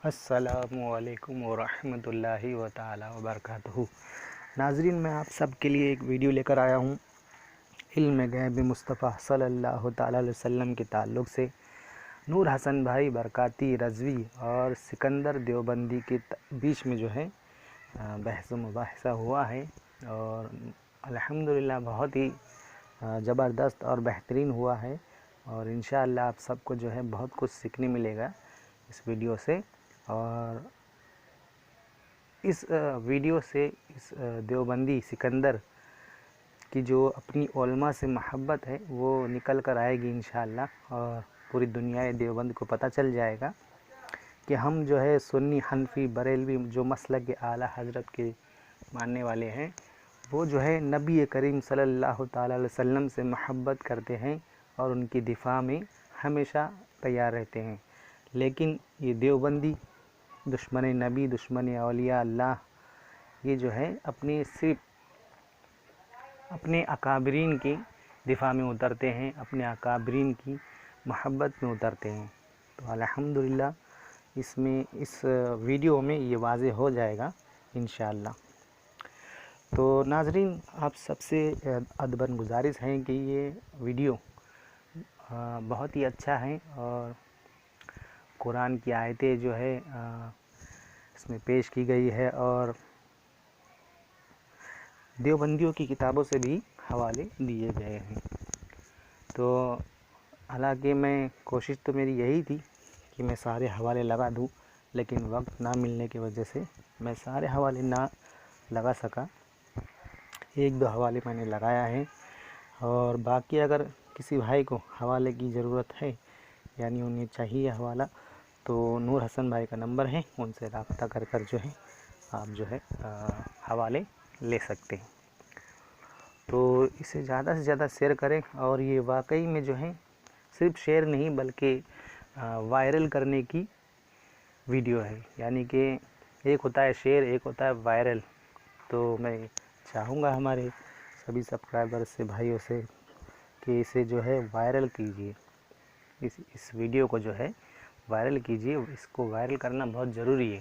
السلام علیکم ورحمۃ اللہ تعالی وبرکاتہ۔ ناظرین، میں آپ سب کے لیے ایک ویڈیو لے کر آیا ہوں علم غیب مصطفیٰ صلی اللہ تعالی علیہ وسلم کے تعلق سے۔ نور حسن بھائی برکاتی رضوی اور سکندر دیوبندی کے بیچ میں جو ہے بحث و مباحثہ ہوا ہے، اور الحمدللہ بہت ہی زبردست اور بہترین ہوا ہے، اور انشاءاللہ آپ سب کو جو ہے بہت کچھ سیکھنے ملے گا اس ویڈیو سے۔ اور اس ویڈیو سے اس دیوبندی سکندر کی جو اپنی علماء سے محبت ہے وہ نکل کر آئے گی انشاءاللہ، اور پوری دنیا دیوبند کو پتہ چل جائے گا کہ ہم جو ہے سنی، حنفی، بریلوی جو مسلک اعلیٰ حضرت کے ماننے والے ہیں، وہ جو ہے نبی کریم صلی اللہ تعالی علیہ وسلم سے محبت کرتے ہیں اور ان کی دفاع میں ہمیشہ تیار رہتے ہیں۔ لیکن یہ دیوبندی دشمن نبی، دشمن اولیاء اللہ، یہ جو ہے صرف اپنے اکابرین کی دفاع میں اترتے ہیں، اپنے اکابرین کی محبت میں اترتے ہیں۔ تو الحمدللہ اس ویڈیو میں یہ واضح ہو جائے گا انشاءاللہ۔ تو ناظرین، آپ سب سے ادباً گزارش ہے کہ یہ ویڈیو بہت ہی اچھا ہے، اور قرآن کی آیتیں جو ہے اس میں پیش کی گئی ہے، اور دیوبندیوں کی کتابوں سے بھی حوالے دیے گئے ہیں۔ تو حالانکہ کوشش تو میری یہی تھی کہ میں سارے حوالے لگا دوں، لیکن وقت نہ ملنے کی وجہ سے میں سارے حوالے نہ لگا سکا۔ ایک دو حوالے میں نے لگایا ہے، اور باقی اگر کسی بھائی کو حوالے کی ضرورت ہے، یعنی انہیں چاہیے حوالہ، تو نور حسن بھائی کا نمبر ہے، ان سے رابطہ کر جو ہے آپ جو ہے حوالے لے سکتے ہیں۔ تو اسے زیادہ سے زیادہ شیئر کریں، اور یہ واقعی میں جو ہے صرف شیئر نہیں بلکہ وائرل کرنے کی ویڈیو ہے، یعنی کہ ایک ہوتا ہے شیئر، ایک ہوتا ہے وائرل۔ تو میں چاہوں گا ہمارے سبھی سبسکرائبر سے، بھائیوں سے، کہ اسے جو ہے وائرل کیجیے، اس ویڈیو کو جو ہے وائرل کیجیے۔ اس کو وائرل کرنا بہت ضروری ہے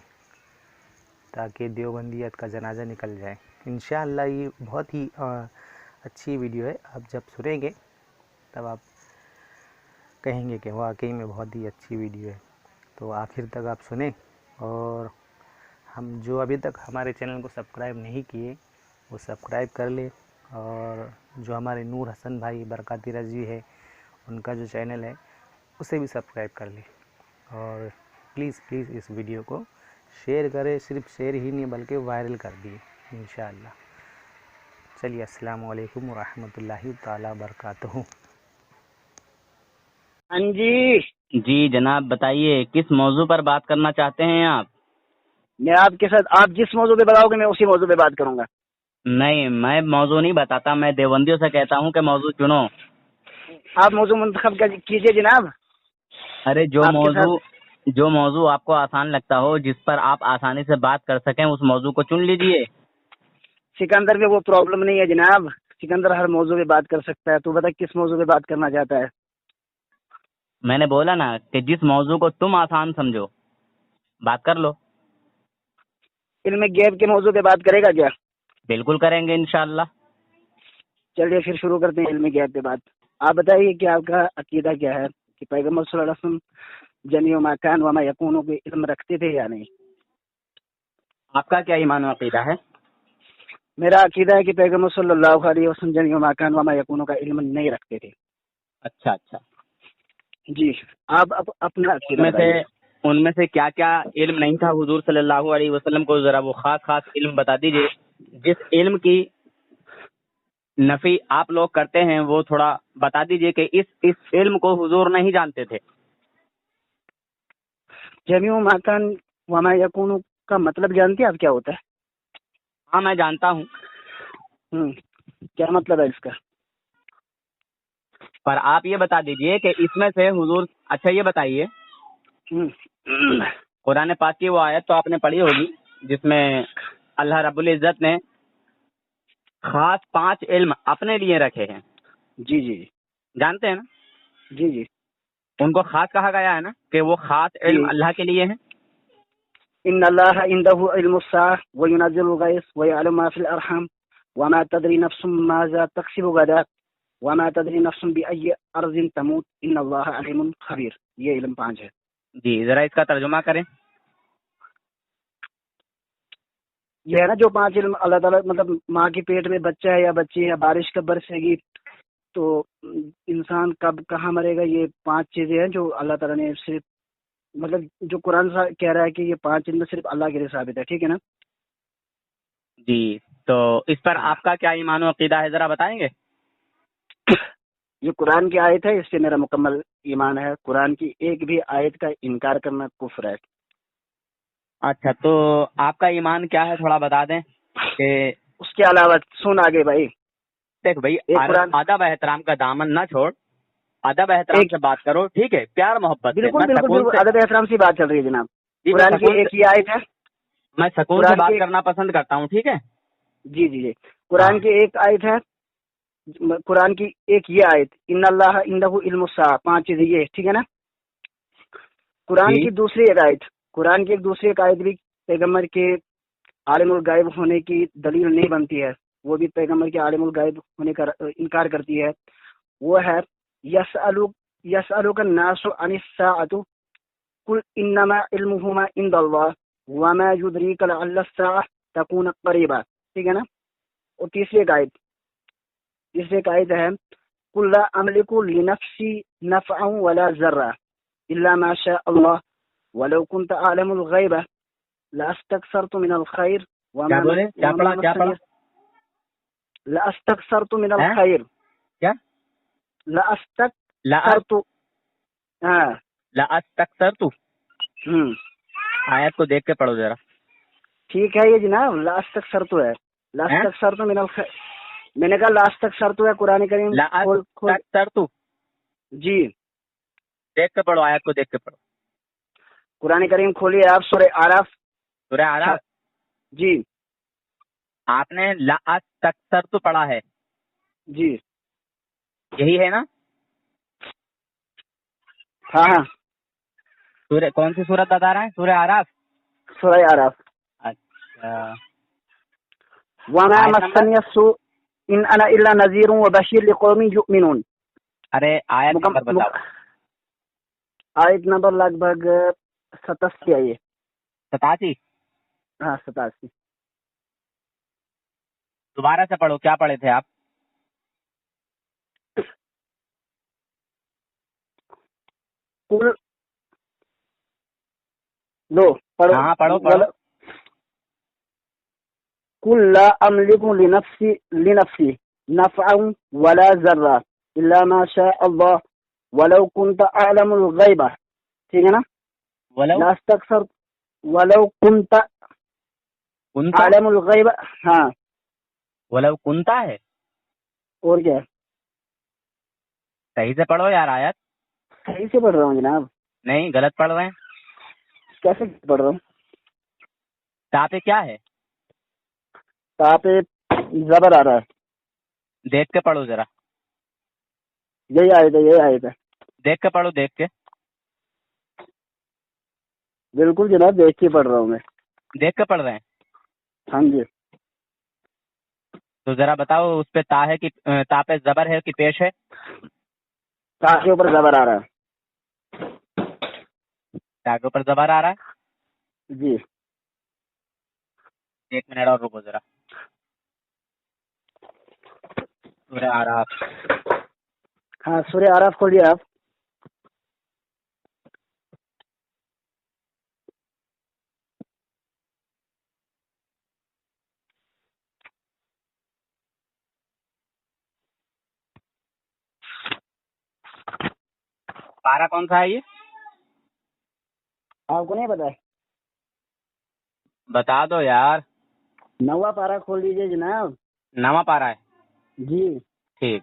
تاکہ دیوبندیت کا جنازہ نکل جائے انشاءاللہ۔ یہ بہت ہی اچھی ویڈیو ہے، آپ جب سنیں گے تب آپ کہیں گے کہ واقعی میں بہت ہی اچھی ویڈیو ہے۔ تو آخر تک آپ سنیں، اور ہم جو ابھی تک ہمارے چینل کو سبسکرائب نہیں کیے وہ سبسکرائب کر لیں، اور جو ہمارے نور حسن بھائی برکاتی رضوی ہے ان کا جو چینل ہے اسے بھی سبسکرائب کر لیں، اور پلیز اس ویڈیو کو شیئر کریں، صرف شیئر ہی نہیں بلکہ وائرل کر دیے انشاءاللہ۔ چلیے، السلام علیکم ورحمۃ اللہ تعالی وبرکاتہ۔ ہاں جی جی جناب، بتائیے کس موضوع پر بات کرنا چاہتے ہیں آپ؟ میں آپ کے ساتھ، آپ جس موضوع پہ بتاؤ گے میں اسی موضوع پہ بات کروں گا۔ نہیں، میں موضوع نہیں بتاتا، میں دیوبندیوں سے کہتا ہوں کہ موضوع چنو۔ آپ موضوع منتخب کیجئے جناب۔ ارے آپ کے ساتھ جو موضوع آپ کو آسان لگتا ہو، جس پر آپ آسانی سے بات کر سکیں، اس موضوع کو چن لیجئے۔ سکندر پہ وہ پرابلم نہیں ہے جناب، سکندر ہر موضوع پہ بات کر سکتا ہے۔ تو بتا کس موضوع پہ بات کرنا چاہتا ہے؟ میں نے بولا نا کہ جس موضوع کو تم آسان سمجھو بات کر لو۔ علم غیب کے موضوع پہ بات کرے گا کیا؟ بالکل کریں گے انشاءاللہ۔ چلیے پھر شروع کرتے ہیں علم غیب پہ بات۔ آپ بتائیے کہ آپ کا عقیدہ کیا ہے کہ پیغمبر صلی اللہ علیہ وسلم جمیع ما کان وما یکون کے علم رکھتے تھے یا نہیں؟ آپ کا کیا ایمان و عقیدہ ہے؟ میرا عقیدہ ہے کہ پیغمبر صلی اللہ علیہ وسلم جمیع ما کان وما یکون کا علم نہیں رکھتے تھے۔ اچھا، جی، آپ اپنا عقیدہ بتائیے۔ ان میں سے کیا کیا علم نہیں تھا حضور صلی اللہ علیہ وسلم کو؟ ذرا وہ خاص علم بتا دیجئے۔ جس علم کی نفی آپ لوگ کرتے ہیں وہ تھوڑا بتا دیجئے کہ اس علم کو حضور نہیں جانتے تھے۔ جمیع ما کان وما یکون کا مطلب جانتے ہیں آپ کیا ہوتا ہے؟ ہاں، میں جانتا ہوں۔ کیا مطلب ہے اس کا؟ پر آپ یہ بتا دیجئے کہ اس میں سے حضور، اچھا یہ بتائیے، قرآن پاک کی وہ آیت تو آپ نے پڑھی ہوگی جس میں اللہ رب العزت نے خاص 5 علم اپنے لیے رکھے ہیں۔ جی، جانتے ہیں نا؟ جی، ان کو خاص کہا گیا ہے نا کہ وہ خاص علم جی، اللہ کے لیے ہیں۔ ان اللہ عنده علم الساعة وينزل الغيث ويعلم ما في الارحام وما تدري نفس ماذا تكسب غدا وما تدري نفس بأي ارض تموت ان اللہ علیم خبیر. یہ علم 5 ہے. جی ذرا اس کا ترجمہ کریں. یہ ہے نا جو 5 علم اللہ تعالیٰ مطلب ماں کے پیٹ میں بچہ ہے یا بچی ہے, بارش کب برسے گی, تو انسان کب کہاں مرے گا, یہ 5 چیزیں ہیں جو اللہ تعالیٰ نے صرف مطلب جو قرآن کہہ رہا ہے کہ یہ 5 علم صرف اللہ کے لیے ثابت ہے. ٹھیک ہے نا. جی تو اس پر آپ کا کیا ایمان و عقیدہ ہے, ذرا بتائیں گے؟ یہ قرآن کی آیت ہے, اس سے میرا مکمل ایمان ہے. قرآن کی ایک بھی آیت کا انکار کرنا کفر ہے. اچھا تو آپ کا ایمان کیا ہے تھوڑا بتا دیں کہ اس کے علاوہ سن آگے بھائی. دیکھ بھائی ادب احترام کا دامن نہ چھوڑ, ادب احترام سے بات کرو, ٹھیک ہے, پیار محبت سے. بالکل بالکل بالکل ادب احترام سے بات چل رہی ہے جناب. جی قرآن کی ایک ہی آیت ہے, میں سکون سے بات کرنا پسند کرتا ہوں, ٹھیک ہے. جی جی جی قرآن کی ایک آیت ہے, قرآن کی ایک یہ آیت ان اللہ عنده علم الساعة, 5 چیزیں یہ, ٹھیک ہے نا. قرآن کی دوسری ایک آیت, قرآن کی ایک دوسری ایک آیت بھی پیغمبر کے عالم الغیب ہونے کی دلیل نہیں بنتی ہے, وہ بھی پیغمبر کے عالم الغیب ہونے کا انکار کرتی ہے. وہ ہے یسألک الناس عن الساعة قل انما علمهما عند الله وما يدريك لعل الساعة تكون قريبا. ٹھیک ہے نا. اور تیسری ایک آیت ہے قل لا املك لنفسي نفعا ولا ضرا الا ما شاء الله ولو كنت اعلم الغيب لاستكثرت من الخير وما لاستكثرت من الخير لاستكثرت آیت کو دیکھ کے پڑھو ذرا. ٹھیک ہے یہ جناب, لاستكثرت ہے, لاستكثرت من الخير. میں نے کہا لاستكثرت ہے قرآن کریم. لاستكثرت جی دیکھ کے پڑھو, آیت کو دیکھ کے پڑھو. قرآن کریم کھولیے آپ, سورہ آراف. سورہ آراف جی, آپ نے لاستكثرت پڑھا ہے, جی یہی ہے نا؟ ہاں ہاں. سورہ کون سی سورت بتا رہے ہیں؟ سورہ آراف. سورہ آراف. اچھا. وما مسني السوء ان انا الا نذير وبشير لقوم يؤمنون. ارے آیت نمبر بتاؤ. آیت نمبر لگ بھگ 87 ہے یہ. 87. ہاں 87. دوبارہ سے پڑھو, کیا پڑھے تھے آپ؟ لو پڑھو. ہاں پڑھو پڑھو. قل لا املك لنفسي نفعا ولا ضرا الا ما شاء الله ولو كنت اعلم الغيب. ٹھیک ہے نا. لا استكثرت ولو كنت اعلم الغيب. ہاں ولو كنت ہے, اور کیا ہے. صحیح سے پڑھو یار آیت. صحیح سے پڑھ رہا ہوں جناب. نہیں غلط پڑھ رہے ہیں. کیسے پڑھ رہا ہوں؟ تا پہ کیا ہے؟ تا پہ زبر آ رہا ہے. دیکھ کے پڑھو ذرا. یہی آئے تھے. دیکھ کے پڑھو, دیکھ کے. بالکل جناب دیکھ کے پڑھ رہا ہوں میں. دیکھ کے پڑھ رہے ہیں؟ ہاں جی. تو ذرا بتاؤ اس پہ تا ہے کہ تا پہ زبر ہے کہ پیش ہے؟ تا کے اوپر زبر آ رہا ہے. تا کے اوپر زبر آ رہا ہے جی. 1 منٹ اور رکو ذرا. سورہ آراف. ہاں سورہ آراف کھولیے آپ. پارا کون سا ہے یہ؟ آپ کو نہیں پتا ہے؟ بتا دو یار. 9واں پارا کھول لیجیے جناب. 9واں پارا ہے. جی ٹھیک.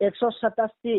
187।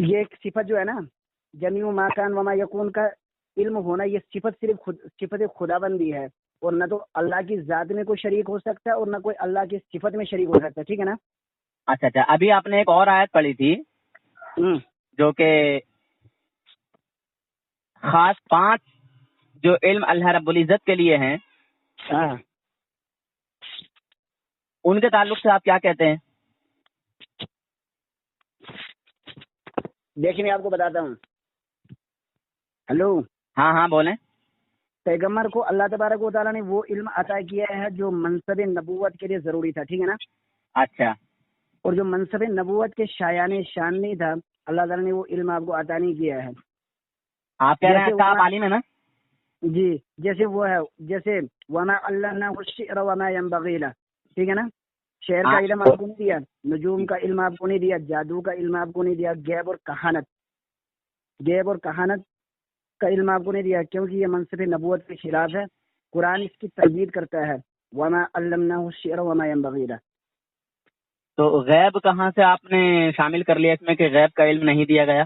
یہ ایک صفت جو ہے نا جمیع ما کان وما یکون کا علم ہونا، یہ صفت صرف صفت خدا بندی ہے، اور نہ تو اللہ کی ذات میں کوئی شریک ہو سکتا ہے اور نہ کوئی اللہ کی صفت میں شریک ہو سکتا ہے، ٹھیک ہے نا؟ اچھا اچھا، ابھی آپ نے ایک اور آیت پڑھی تھی جو کہ خاص 5 جو علم اللہ رب العزت کے لیے ہیں، ہاں، ان کے تعلق سے آپ کیا کہتے ہیں؟ دیکھیں میں آپ کو بتاتا ہوں. ہلو، ہاں ہاں بولیں. پیغمبر کو اللہ تبارک و تعالیٰ نے وہ علم عطا کیا ہے جو منصب نبوت کے لیے ضروری تھا، ٹھیک ہے نا؟ اچھا، اور جو منصب نبوت کے شایان شان نہیں تھا، اللہ تعالیٰ نے وہ علم آپ کو عطا نہیں کیا ہے. آپ کہہ رہے ہیں آپ عالم ہے نا؟ جی، جیسے وہ ہے، جیسے وما علمناہ الشعر وما ينبغي له، ٹھیک ہے نا؟ شعر کا علم آپ کو نہیں دیا، نجوم کا علم آپ کو نہیں دیا، جادو کا علم آپ کو نہیں دیا، غیب اور کہانت کا علم آپ کو نہیں دیا، کیونکہ یہ منصب نبوت کے خلاف ہے. قرآن اس کی تردید کرتا ہے، وما علمناہ الشعر وما ينبغي له. تو غیب کہاں سے آپ نے شامل کر لیا اس میں کہ غیب کا علم نہیں دیا گیا؟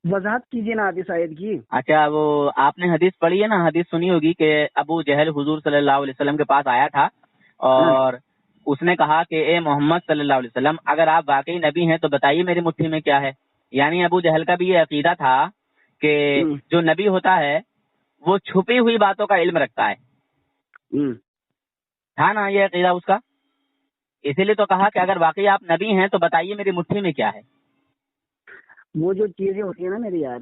وضاحت کیجیے نا آپ اس آیت کی. اچھا، وہ آپ نے حدیث پڑھی ہے نا، حدیث سنی ہوگی کہ ابو جہل حضور صلی اللہ علیہ وسلم کے پاس آیا تھا اور اس نے کہا کہ اے محمد صلی اللہ علیہ وسلم، اگر آپ واقعی نبی ہیں تو بتائیے میری مٹھی میں کیا ہے. یعنی ابو جہل کا بھی یہ عقیدہ تھا کہ جو نبی ہوتا ہے وہ چھپی ہوئی باتوں کا علم رکھتا ہے. تھا نا یہ عقیدہ اس کا؟ اسی لیے تو کہا کہ اگر واقعی آپ نبی ہیں تو بتائیے میری مٹھی میں کیا ہے. وہ جو چیزیں ہوتی ہیں نا میری یار،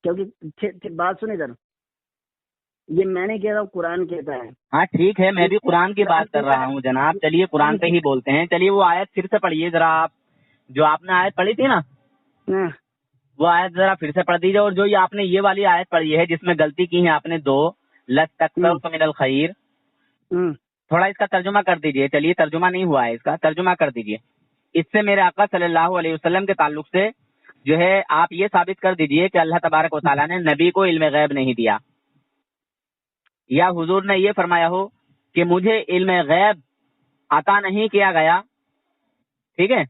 کیونکہ بات سنیں ذرا، یہ میں نے کہہ رہا ہوں قرآن کہتا ہے. ہاں ٹھیک ہے، میں بھی قرآن کی بات کر رہا ہوں جناب. چلیے قرآن پہ ہی بولتے ہیں. چلیے وہ آیت پھر سے پڑھیے ذرا، آپ جو آپ نے آیت پڑھی تھی نا وہ آیت ذرا پھر سے پڑھ دیجیے. اور جو یہ آپ نے یہ والی آیت پڑھی ہے جس میں غلطی کی ہے آپ نے 2 لَسْتَكْثَرْتُ مِنَ الْخَيْرِ، تھوڑا اس کا ترجمہ کر دیجیے. چلیے ترجمہ نہیں ہوا ہے، اس کا ترجمہ کر دیجیے. اس سے میرے آقا صلی اللہ علیہ وسلم کے تعلق سے جو ہے آپ یہ ثابت کر دیجیے کہ اللہ تبارک و تعالیٰ نے نبی کو علم غیب نہیں دیا، یا حضور نے یہ فرمایا ہو کہ مجھے علم غیب عطا نہیں کیا گیا. ٹھیک ہے،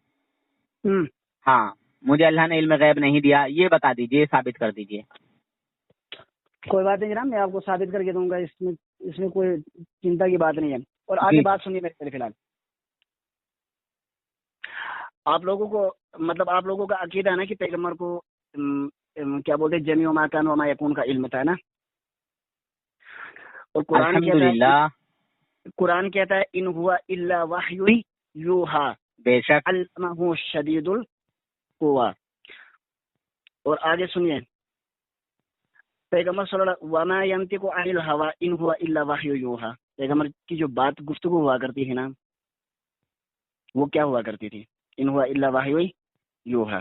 ہاں، مجھے اللہ نے علم غیب نہیں دیا، یہ بتا دیجیے، ثابت کر دیجیے. کوئی بات نہیں جناب، میں آپ کو ثابت کر کے دوں گا، اس میں کوئی چنتا کی بات نہیں ہے. اور آگے بات سنیے میرے فی الحال. آپ لوگوں کو مطلب آپ لوگوں کا عقیدہ ہے نا کہ پیغمبر کو کیا بولتے ہیں جمیع ما کان وما یکون کا علم تھا نا. اور قرآن کہتا ہے ان ہوا الا وحی یوحا، بے شک علمہ شدید القویٰ. اور آگے سنیے، پیغمبر صلی اللہ علیہ وسلم وما ینطق عن الہویٰ ان ہوا الا وحی یوحا، پیغمبر کی جو بات گفتگو ہوا کرتی ہے نا وہ کیا ہوا کرتی تھی؟ ان ہوا الا وحی یوحا.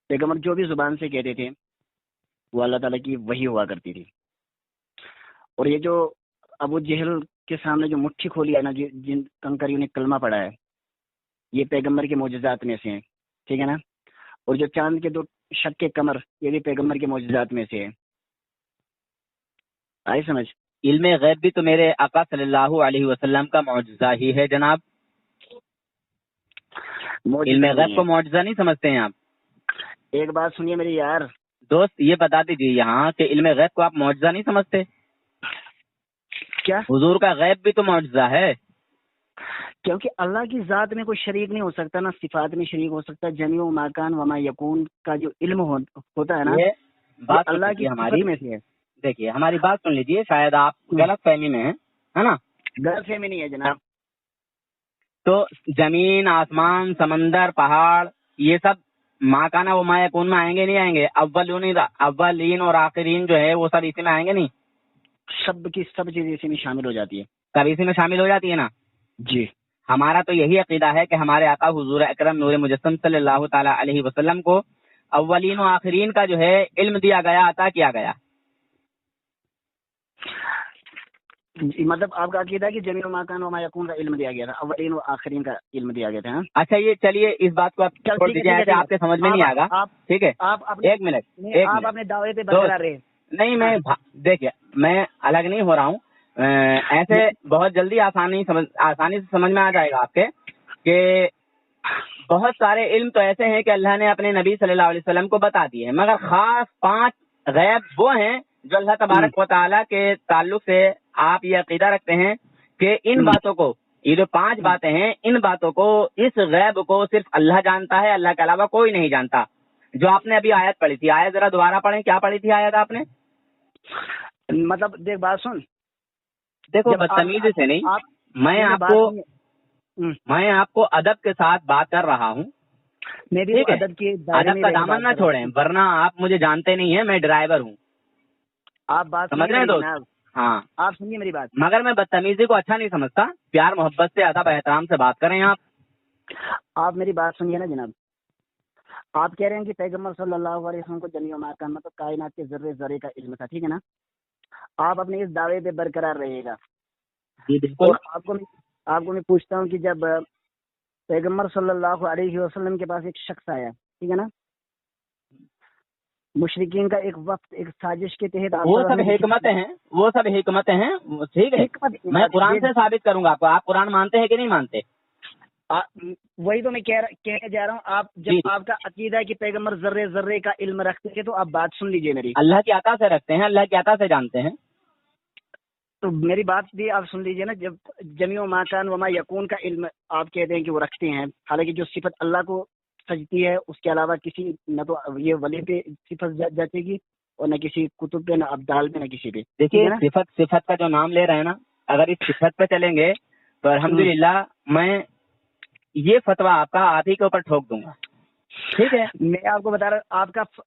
پیغمبر جو بھی زبان سے کہتے تھے وہ اللہ تعالیٰ کی وحی ہوا کرتی تھی. اور یہ جو ابو جہل کے سامنے جو مٹھی کھولی ہے نا، جن کنکریوں نے کلمہ پڑھا ہے، یہ پیغمبر کے معجزات میں سے ہیں، ٹھیک ہے نا. اور جو چاند کے 2 شق کے کمر، یہ بھی پیغمبر کے معجزات میں سے ہے. آئی سمجھ؟ علم غیب بھی تو میرے آقا صلی اللہ علیہ وسلم کا معجزہ ہی ہے جناب. علم غیب کو معجزہ نہیں سمجھتے ہیں آپ؟ ایک بات سنیے میری یار دوست، یہ بتا دیجیے یہاں کہ علم غیب کو آپ معجزہ نہیں سمجھتے؟ کیا؟ حضور کا غیب بھی تو معجزہ ہے. کیونکہ اللہ کی ذات میں کوئی شریک نہیں ہو سکتا، نہ صفات میں شریک ہو سکتا. جمیع ما کان وما یکون کا جو علم ہوتا ہے نا، بات اللہ کی ہماری صفت میں سے ہے. دیکھیے ہماری بات سن لیجیے، شاید آپ غلط فہمی میں ہیں، ہے نا؟ غلط فہمی نہیں ہے جناب. تو زمین، آسمان، سمندر، پہاڑ، یہ سب ما کانا و ما یکون میں آئیں گے نہیں آئیں گے؟ اولین اور آخرین جو ہے وہ سب اسی میں آئیں گے نہیں؟ سب چیزیں اسی میں شامل ہو جاتی ہے. سب اسی میں شامل ہو جاتی ہے نا؟ جی. ہمارا تو یہی عقیدہ ہے کہ ہمارے آقا حضور اکرم نور مجسم صلی اللہ تعالی علیہ وسلم کو اولین و آخرین کا جو ہے علم دیا گیا، عطا کیا گیا. مطلب آپ کا عقیدہ ہے کہ جمیع ما کان وما یکون کا علم دیا گیا تھا، اولین و آخرین کا علم دیا گیا تھا. اچھا یہ چلیے اس بات کو آپ چھوڑ دیجیے، ایسے آپ کے سمجھ میں نہیں آئے گا. ٹھیک ہے، ایک منٹ، آپ اپنے دعوے پہ برقرار رہے. نہیں میں دیکھیے میں الگ نہیں ہو رہا ہوں، ایسے بہت جلدی آسانی سے سمجھ میں آ جائے گا آپ کے کہ بہت سارے علم تو ایسے ہیں کہ اللہ نے اپنے نبی صلی اللہ علیہ وسلم کو بتا دیے ہیں، مگر خاص 5 غیب وہ ہیں جو اللہ تبارک و تعالیٰ کے تعلق سے آپ یہ عقیدہ رکھتے ہیں کہ ان باتوں کو، یہ جو 5 باتیں ہیں، ان باتوں کو، اس غیب کو صرف اللہ جانتا ہے، اللہ کے علاوہ کوئی نہیں جانتا۔ جو آپ نے ابھی آیت پڑھی تھی، آیت ذرا دوبارہ پڑھیں، کیا پڑھی تھی آیت آپ نے؟ مطلب دیکھ بات سن، دیکھو بدتمیزی سے نہیں، میں آپ کو ادب کے ساتھ بات کر رہا ہوں، میں بھی ادب کے ادب کا دامن نہ چھوڑیں، ورنہ آپ مجھے جانتے نہیں ہیں، میں ڈرائیور ہوں، آپ بات سمجھ رہے ہیں دوست؟ ہاں آپ سنیے میری بات، مگر میں بدتمیزی کو اچھا نہیں سمجھتا، پیار محبت سے، ادب احترام سے بات کریں آپ میری بات سنیے نا جناب۔ آپ کہہ رہے ہیں کہ پیغمبر صلی اللہ علیہ وسلم کو جمیع ما کان مطلب کائنات کے ذرے ذرے کا علم تھا، ٹھیک ہے نا؟ آپ اپنے اس دعوے پہ برقرار رہیے گا۔ جی بالکل۔ آپ کو میں پوچھتا ہوں کہ جب پیغمبر صلی اللہ علیہ وسلم کے پاس ایک شخص آیا، ٹھیک ہے نا، مشرکین کا ایک وقت ایک سازش کے تحت، وہ سب حکمتیں ہیں، ٹھیک ہے، میں قرآن سے ثابت کروں گا آپ کو۔ آپ قرآن مانتے ہیں کہ نہیں مانتے؟ وہی تو میں کہنے جا رہا ہوں۔ آپ جب آپ کا عقیدہ ہے کہ پیغمبر ذرے ذرے کا علم رکھتے تھے، تو آپ بات سن لیجئے میری۔ اللہ کی عطا سے رکھتے ہیں، اللہ کی عطا سے جانتے ہیں، تو میری بات بھی آپ سن لیجئے نا۔ جب جمیع ما کان وما یکون کا علم آپ کہتے ہیں کہ وہ رکھتے ہیں، حالانکہ جو صفت اللہ کو سجتی ہے اس کے علاوہ کسی، نہ تو یہ ولی پہ صفت جاتے گی اور نہ کسی کتب پہ، نہ ابدال پہ، نہ کسی پہ۔ دیکھیے صفت کا جو نام لے رہے ہیں نا، اگر اس صفت پہ چلیں گے تو الحمدللہ میں یہ فتویٰ آپ ہی کے اوپر ٹھوک دوں گا، ٹھیک ہے؟ میں آپ کو بتا رہا ہوں،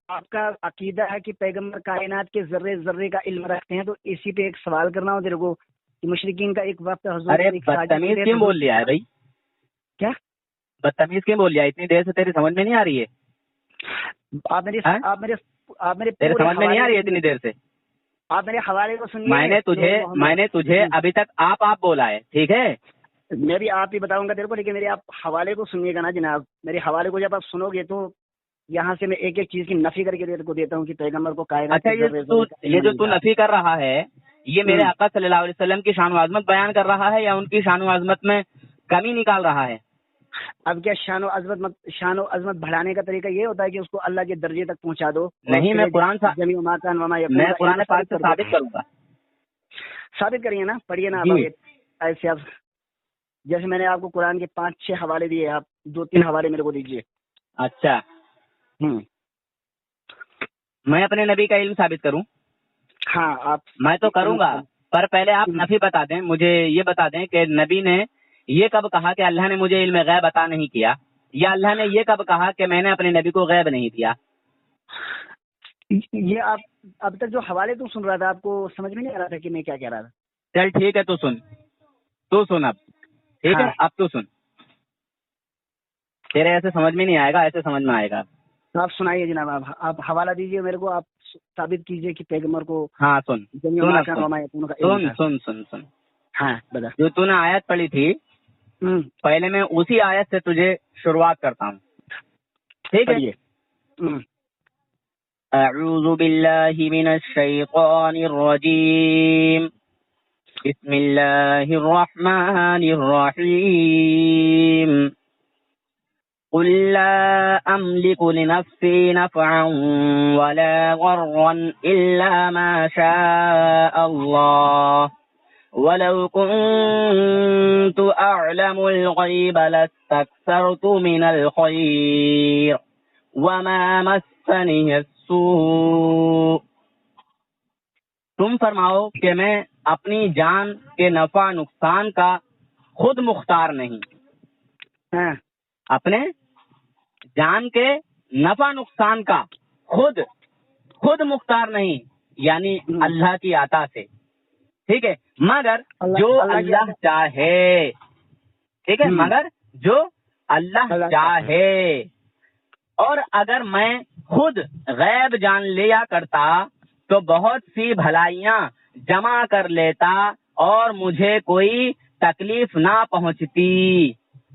آپ کا عقیدہ ہے کہ پیغمبر کائنات کے ذرے ذرے کا علم رکھتے ہیں، تو اسی پہ ایک سوال کرنا ہو تیرے کو کہ مشرکین کا ایک وقت حضور، ارے بدتمیز کیوں بول لیا ہے بھائی؟ کیا بدتمیز کیوں بول لیا؟ اتنی دیر سے تیری سمجھ میں نہیں آ رہی ہے؟ آپ میرے تیرے سمجھ میں نہیں آ رہی ہے اتنی دیر سے؟ آپ میرے حوالے کو سنیے۔ میں نے تجھے ابھی تک آپ بولا ہے، ٹھیک ہے؟ میں بھی آپ ہی بتاؤں گا تیرے کو، لیکن میرے آپ حوالے کو سنیے گا نا جناب۔ میرے حوالے کو جب آپ سنو گے تو یہاں سے میں ایک ایک چیز کی نفی کر کے تیرے کو دیتا ہوں کہ پیغمبر کو کائنات۔ اچھا، یہ جو تو نفی کر رہا ہے، یہ میرے آقا صلی اللہ علیہ وسلم کی شان و عظمت بیان کر رہا ہے یا ان کی شان و عظمت میں کمی نکال رہا ہے؟ اب کیا شان و عظمت بڑھانے کا طریقہ یہ ہوتا ہے کہ اس کو اللہ کے درجے تک پہنچا دو؟ نہیں، میں قرآن پاک سے ثابت کروں گا۔ ثابت کریے نا، پڑھیے نا ایسے آپ، جیسے میں نے آپ کو قرآن کے 5-6 حوالے دیے، آپ 2-3 حوالے میرے کو دیجیے۔ اچھا، میں اپنے نبی کا علم ثابت کروں؟ ہاں میں تو کروں گا، پر پہلے آپ نفی بتا دیں، مجھے یہ بتا دیں کہ نبی نے یہ کب کہا کہ اللہ نے مجھے علم غیب عطا نہیں کیا، یا اللہ نے یہ کب کہا کہ میں نے اپنے نبی کو غیب نہیں دیا؟ یہ آپ اب تک جو حوالے تو سن رہا تھا، آپ کو سمجھ میں نہیں آ رہا تھا کہ میں کیا کہہ رہا تھا؟ چل ٹھیک ہے، تو سن اب، ٹھیک ہے؟ اب تو سن، تیرے ایسے سمجھ میں نہیں آئے گا، ایسے سمجھ میں آئے گا۔ آپ سنائیے جناب، آپ حوالہ دیجیے میرے کو، آپ ثابت کیجیے کہ پیغمبر کو۔ ہاں سن، ہاں بتا، جو تو نے آیت پڑھی تھی، پہلے میں اسی آیت سے تجھے شروعات کرتا ہوں، ٹھیک ہے؟ اعوذ باللہ من الشیطان الرجیم، بسم اللہ الرحمن الرحیم، قل لا أملك لنفسي نفعا ولا ضرا إلا ما شاء الله ولو كنت أعلم الغيب لاستكثرت من الخير وما مسني السوء۔ تم فرماؤ کہ میں اپنی جان کے نفع نقصان کا خود مختار نہیں، اپنے جان کے نفع نقصان کا خود مختار نہیں، یعنی اللہ کی عطا سے، ٹھیک ہے؟ مگر جو اللہ چاہے، ٹھیک ہے؟ مگر جو اللہ چاہے، اور اگر میں خود غیب جان لیا کرتا تو بہت سی بھلائیاں جمع کر لیتا اور مجھے کوئی تکلیف نہ پہنچتی۔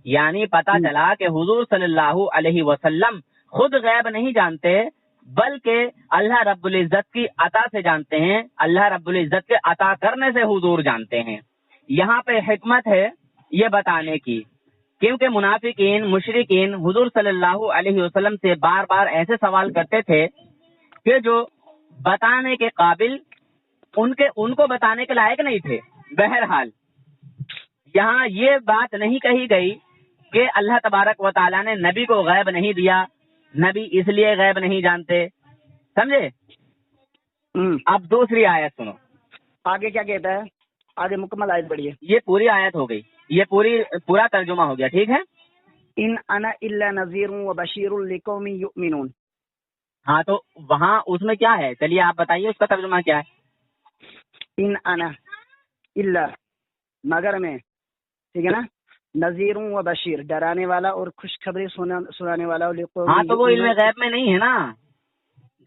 یعنی پتہ چلا کہ حضور صلی اللہ علیہ وسلم خود غیب نہیں جانتے، بلکہ اللہ رب العزت کی عطا سے جانتے ہیں، اللہ رب العزت کے عطا کرنے سے حضور جانتے ہیں۔ یہاں پہ حکمت ہے یہ بتانے کی کیونکہ منافقین مشرکین حضور صلی اللہ علیہ وسلم سے بار بار ایسے سوال کرتے تھے کہ جو بتانے کے قابل ان کو بتانے کے لائق نہیں تھے. بہرحال یہاں یہ بات نہیں کہی گئی کہ اللہ تبارک و تعالیٰ نے نبی کو غیب نہیں دیا, نبی اس لیے غیب نہیں جانتے. سمجھے؟ اب دوسری آیت سنو. آگے کیا کہتا ہے؟ آگے مکمل آیت پڑھیے. یہ پوری آیت ہو گئی, یہ پورا ترجمہ ہو گیا, ٹھیک ہے. ان انا الا نذیر و بشیر لقوم یؤمنون. ہاں تو وہاں اس میں کیا ہے, چلیے آپ بتائیے اس کا ترجمہ کیا ہے. ان انا الا مگر میں, ٹھیک ہے نا, نذیر و بشیر ڈرانے والا اور خوشخبری سنانے والا. ہاں تو وہ علم غیب میں نہیں ہے نا,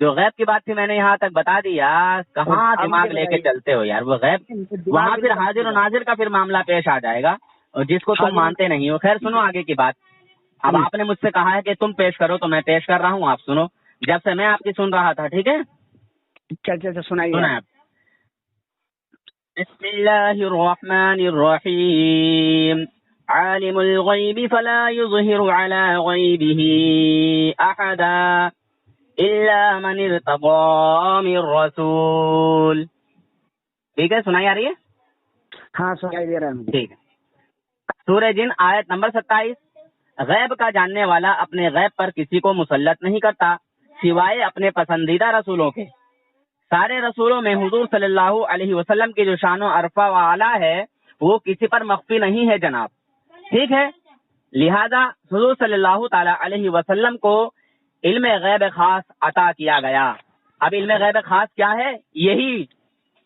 جو غیب کی بات تھی میں نے یہاں تک بتا دیا. کہاں دماغ لے کے چلتے ہو یار, وہ غیب وہاں پھر حاضر و ناظر کا پھر معاملہ پیش آ جائے گا, اور جس کو تم مانتے نہیں ہو. خیر سنو آگے کی بات. اب آپ نے مجھ سے کہا ہے کہ تم پیش کرو تو میں پیش کر رہا ہوں, آپ سنو. جب سے میں آپ کی سن رہا تھا, ٹھیک ہے. چل سنائیے. سنیں آپ. بسم اللہ الرحمن الرحیم. عالم الغیب فلا یظہر علی غیبہ احدا الا من ارتضی من رسول. ٹھیک ہے, سنائی آ رہی ہے؟ ہاں سنائی دے رہا ہے مجھے. ٹھیک ہے. سورہ جن آیت نمبر 27. غیب کا جاننے والا اپنے غیب پر کسی کو مسلط نہیں کرتا سوائے اپنے پسندیدہ رسولوں کے. سارے رسولوں میں حضور صلی اللہ علیہ وسلم کی جو شان و عرفہ و اعلیٰ ہے وہ کسی پر مخفی نہیں ہے جناب, ٹھیک ہے. لہذا حضور صلی اللہ تعالی علیہ وسلم کو علم غیب خاص عطا کیا گیا. اب علم غیب خاص کیا ہے؟ یہی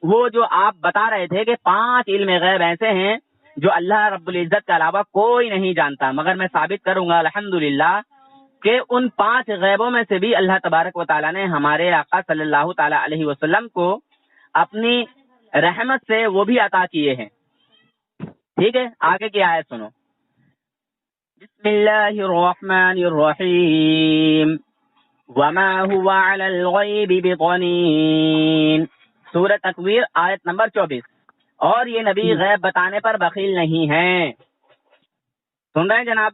وہ جو آپ بتا رہے تھے کہ 5 علم غیب ایسے ہیں جو اللہ رب العزت کے علاوہ کوئی نہیں جانتا, مگر میں ثابت کروں گا الحمدللہ کہ ان 5 غیبوں میں سے بھی اللہ تبارک و تعالیٰ نے ہمارے آقا صلی اللہ تعالی علیہ وسلم کو اپنی رحمت سے وہ بھی عطا کیے ہیں. ٹھیک ہے, آگے کی آیت سنو. بسم اللہ الرحمن الرحیم. وما هو علی الغیب بضنین. سورہ تکویر آیت نمبر 24. اور یہ نبی غیب بتانے پر بخیل نہیں ہے. سن رہے ہیں جناب؟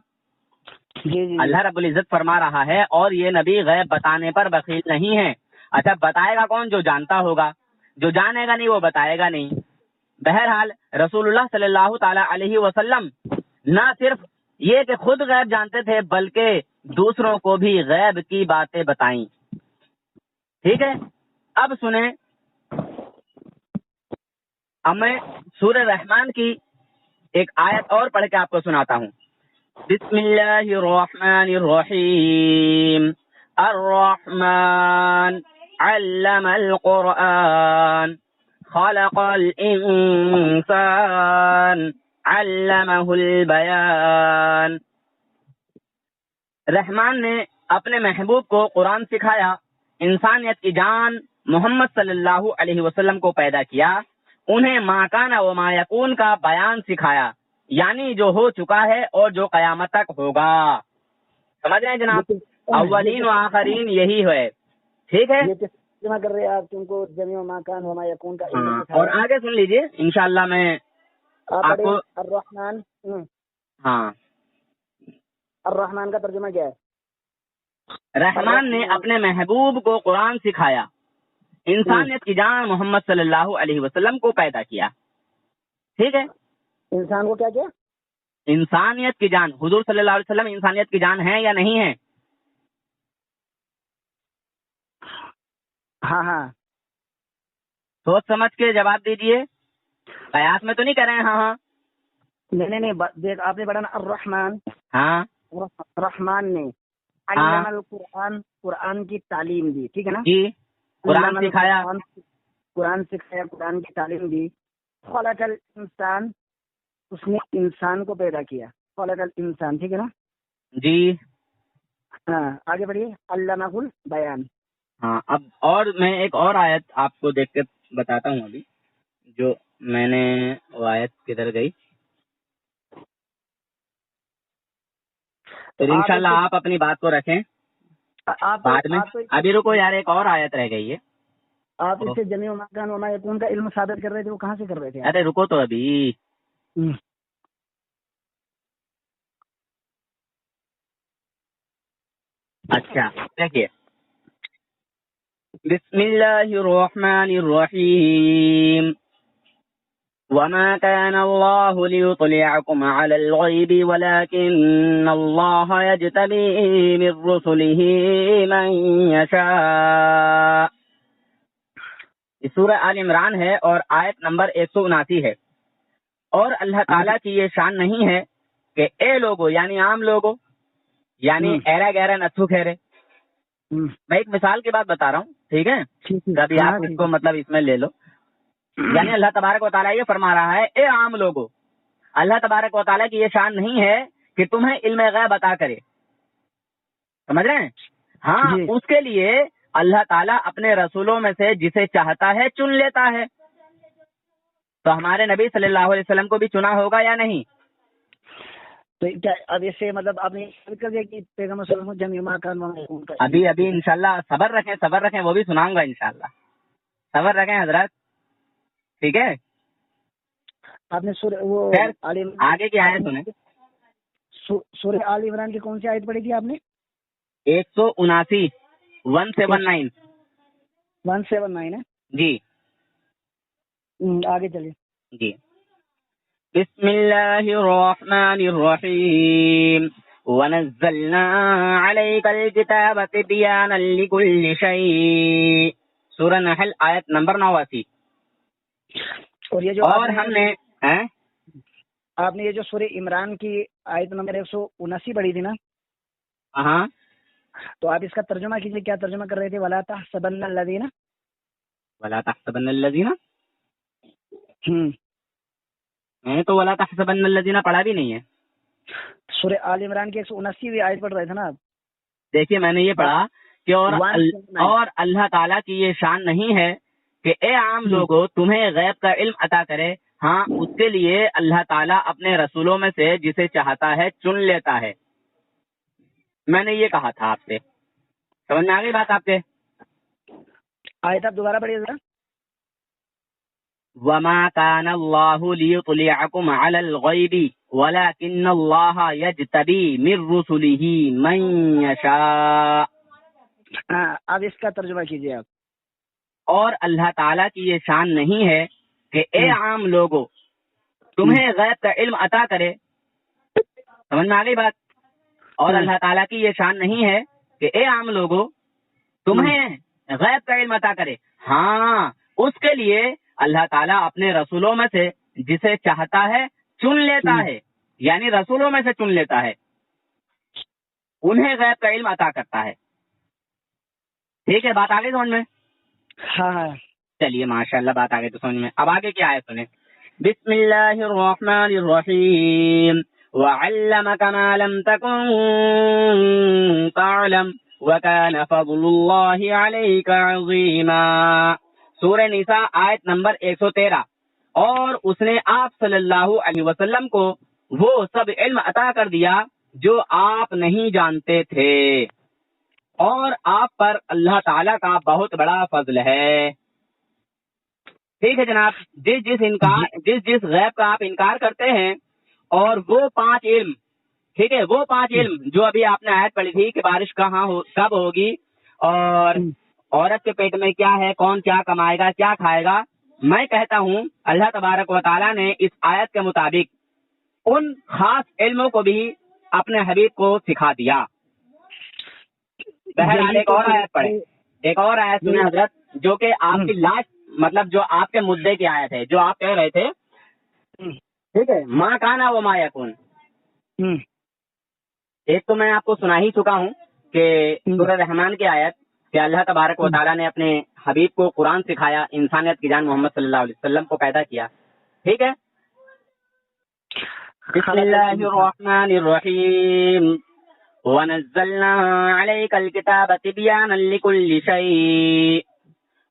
جی. اللہ رب العزت فرما رہا ہے اور یہ نبی غیب بتانے پر بخیل نہیں ہے. اچھا بتائے گا کون؟ جو جانتا ہوگا. جو جانے گا نہیں وہ بتائے گا نہیں. بہرحال رسول اللہ صلی اللہ تعالی علیہ وسلم نہ صرف یہ کہ خود غیب جانتے تھے بلکہ دوسروں کو بھی غیب کی باتیں بتائیں. ٹھیک ہے, اب سنیں. اب میں سورہ رحمان کی ایک آیت اور پڑھ کے آپ کو سناتا ہوں. بسم اللہ الرحمن الرحیم. الرحمن علم القرآن خلق الانسان علمہ البیان. رحمان نے اپنے محبوب کو قرآن سکھایا, انسانیت کی جان محمد صلی اللہ علیہ وسلم کو پیدا کیا, انہیں ما کان و ما یکون کا بیان سکھایا, یعنی جو ہو چکا ہے اور جو قیامت تک ہوگا. سمجھ رہے ہیں جناب؟ اولین و آخرین یہی ہے. ٹھیک ہے, جمع کر رہے ہیں آپ تم کو جمیع و ما کان و ما یکون کا علم ہاں. سکھایا. اور آگے سن لیجئے انشاءاللہ میں آپ کو. الرحمن. ہاں, الرحمن کا ترجمہ کیا ہے؟ رحمان نے اپنے محبوب کو قرآن سکھایا, انسانیت کی جان محمد صلی اللہ علیہ وسلم کو پیدا کیا. ٹھیک ہے, انسان کو کیا کیا؟ انسانیت کی جان. حضور صلی اللہ علیہ وسلم انسانیت کی جان ہے یا نہیں ہے؟ ہاں. سوچ سمجھ کے جواب دیجئے, قیاس میں تو نہیں کر رہے ہیں. ہاں. نہیں دیکھ آپ نے پڑھا نا الرحمن. ہاں, رحمان نے علم القرآن, قرآن کی تعلیم دی. ٹھیک ہے نا جی, قرآن سکھایا. قرآن سکھایا, قرآن کی تعلیم دی. خلق الانسان, اس نے انسان کو پیدا کیا. خلق الانسان, ٹھیک ہے نا جی. ہاں, آگے بڑھیے. علمہ البیان. ہاں, اب اور میں ایک اور آیت آپ کو دیکھ کے بتاتا ہوں ابھی, جو میں نے وہ آیت کدھر گئی. پھر انشاءاللہ آپ اپنی بات کو رکھیں بعد میں. ابھی رکو یار, ایک اور آیت رہ گئی ہے. آپ اس سے جمیع و ما کان و ما یکون کا علم ثابت کر رہے تھے, وہ کہاں سے کر رہے تھے؟ ارے رکو تو ابھی. اچھا دیکھیے، بسم اللہ الرحمن الرحیم، وما كان الله ليطلعكم على الغيب ولكن الله يجتبي من رسله من يشاء۔ یہ سورہ آل عمران ہے اور آیت نمبر 179 ہے۔ اور اللہ تعالیٰ کی یہ شان نہیں ہے کہ اے لوگو یعنی عام لوگو، یعنی ایرا گہرا نتھو خیرے۔ میں ایک مثال کی بات بتا رہا ہوں، ٹھیک ہے، کبھی آپ اس کو مطلب اس میں لے لو۔ یعنی اللہ تبارک و تعالیٰ یہ فرما رہا ہے، اے عام لوگو، اللہ تبارک و تعالیٰ کی یہ شان نہیں ہے کہ تمہیں علم غیب عطا کرے، سمجھ رہے ہیں؟ ہاں، اس کے لیے اللہ تعالیٰ اپنے رسولوں میں سے جسے چاہتا ہے چن لیتا ہے۔ تو ہمارے نبی صلی اللہ علیہ وسلم کو بھی چنا ہوگا یا نہیں؟ تو کیا اب اس سے مطلب آپ نے کر دیا کہ پیغمبر صلی اللہ علیہ وسلم کا ابھی انشاءاللہ صبر رکھیں، وہ بھی سناؤں گا انشاءاللہ، صبر رکھیں حضرت، ٹھیک ہے؟ آپ نے وہ آگے کی آیت سنیں، سورہ آل عمران کی کون سی آیت پڑھی تھی آپ نے؟ 179 179 179 ہے جی، آگے چلیے جی۔ بسم اللہ الرحمن الرحیم، ونزلنا علیک الکتاب تبیانا لکل شیء، سورہ نحل آیت نمبر 89۔ اور یہ جو ہم نے آپ نے یہ جو سورہ عمران کی آیت نمبر 179 پڑھی تھی نا، ہاں، تو آپ اس کا ترجمہ کیجیے، کیا ترجمہ کر رہے تھے؟ ولا تحسبن الذین، ولا تحسبن الذین، میں نے تو ولا تحسبن الذین پڑھا بھی نہیں ہے۔ سورہ آل عمران کی 179 آیت پڑھ رہے تھے نا آپ؟ دیکھیے میں نے یہ پڑھا کہ اور اللہ تعالیٰ کی یہ شان نہیں ہے کہ اے عام لوگوں تمہیں غیب کا علم عطا کرے، ہاں اس کے لیے اللہ تعالیٰ اپنے رسولوں میں سے جسے چاہتا ہے چن لیتا ہے۔ میں نے یہ کہا تھا آپ سے، سمجھ میں آ گئی بات آپ کے؟ آیت آپ دوبارہ پڑھیے ذرا۔ وما كان الله ليطلعكم على الغيب ولكن الله يجتبي من رسله من يشاء۔ اب اس کا ترجمہ کیجیے آپ۔ اور اللہ تعالیٰ کی یہ شان نہیں ہے کہ اے عام لوگوں تمہیں غیب کا علم عطا کرے، سمجھ میں آ گئی بات؟ اور اللہ تعالیٰ کی یہ شان نہیں ہے کہ اے عام لوگوں تمہیں غیب کا علم عطا کرے، ہاں اس کے لیے اللہ تعالیٰ اپنے رسولوں میں سے جسے چاہتا ہے چن لیتا ہے، یعنی رسولوں میں سے چن لیتا ہے، انہیں غیب کا علم عطا کرتا ہے۔ ٹھیک ہے، بات آگے سمجھ میں؟ ہاں چلیے ماشاءاللہ بات آگے تو سمجھ میں۔ اب آگے کیا ہے سنیں، بسم اللہ الرحمن الرحیم، وعلمک ما لم تکن تعلم وکان فضل اللہ علیک عظیما، سورہ نساء آیت نمبر 113۔ اور اس نے آپ صلی اللہ علیہ وسلم کو وہ سب علم عطا کر دیا جو آپ نہیں جانتے تھے، اور آپ پر اللہ تعالیٰ کا بہت بڑا فضل ہے۔ ٹھیک ہے جناب، جس غیب کا آپ انکار کرتے ہیں، اور وہ 5 علم، ٹھیک ہے، وہ 5 علم جو ابھی آپ نے آیت پڑھی تھی کہ بارش کب ہوگی، اور عورت کے پیٹ میں کیا ہے، کون کیا کمائے گا، کیا کھائے گا، میں کہتا ہوں اللہ تبارک و تعالیٰ نے اس آیت کے مطابق ان خاص علموں کو بھی اپنے حبیب کو سکھا دیا۔ بہرحال ایک اور آیت پڑھیں، ایک اور آیت سنیں حضرت، جو کہ آپ کی لاسٹ مطلب جو آپ کے مدعے کی آیت ہے، جو آپ کہہ رہے تھے، ٹھیک ہے، ما کانا و ما یکون۔ ایک تو میں آپ کو سنا ہی چکا ہوں کہ سورہ رحمان کی آیت کہ اللہ تبارک و تعالیٰ نے اپنے حبیب کو قرآن سکھایا، انسانیت کی جان محمد صلی اللہ علیہ وسلم کو پیدا کیا، ٹھیک ہے۔ بسم اللہ الرحمن الرحیم، وَنَزَّلْنَا عَلَيْكَ الْكِتَابَ تِبْيَانًا لِكُلِّ شَيْءٍ،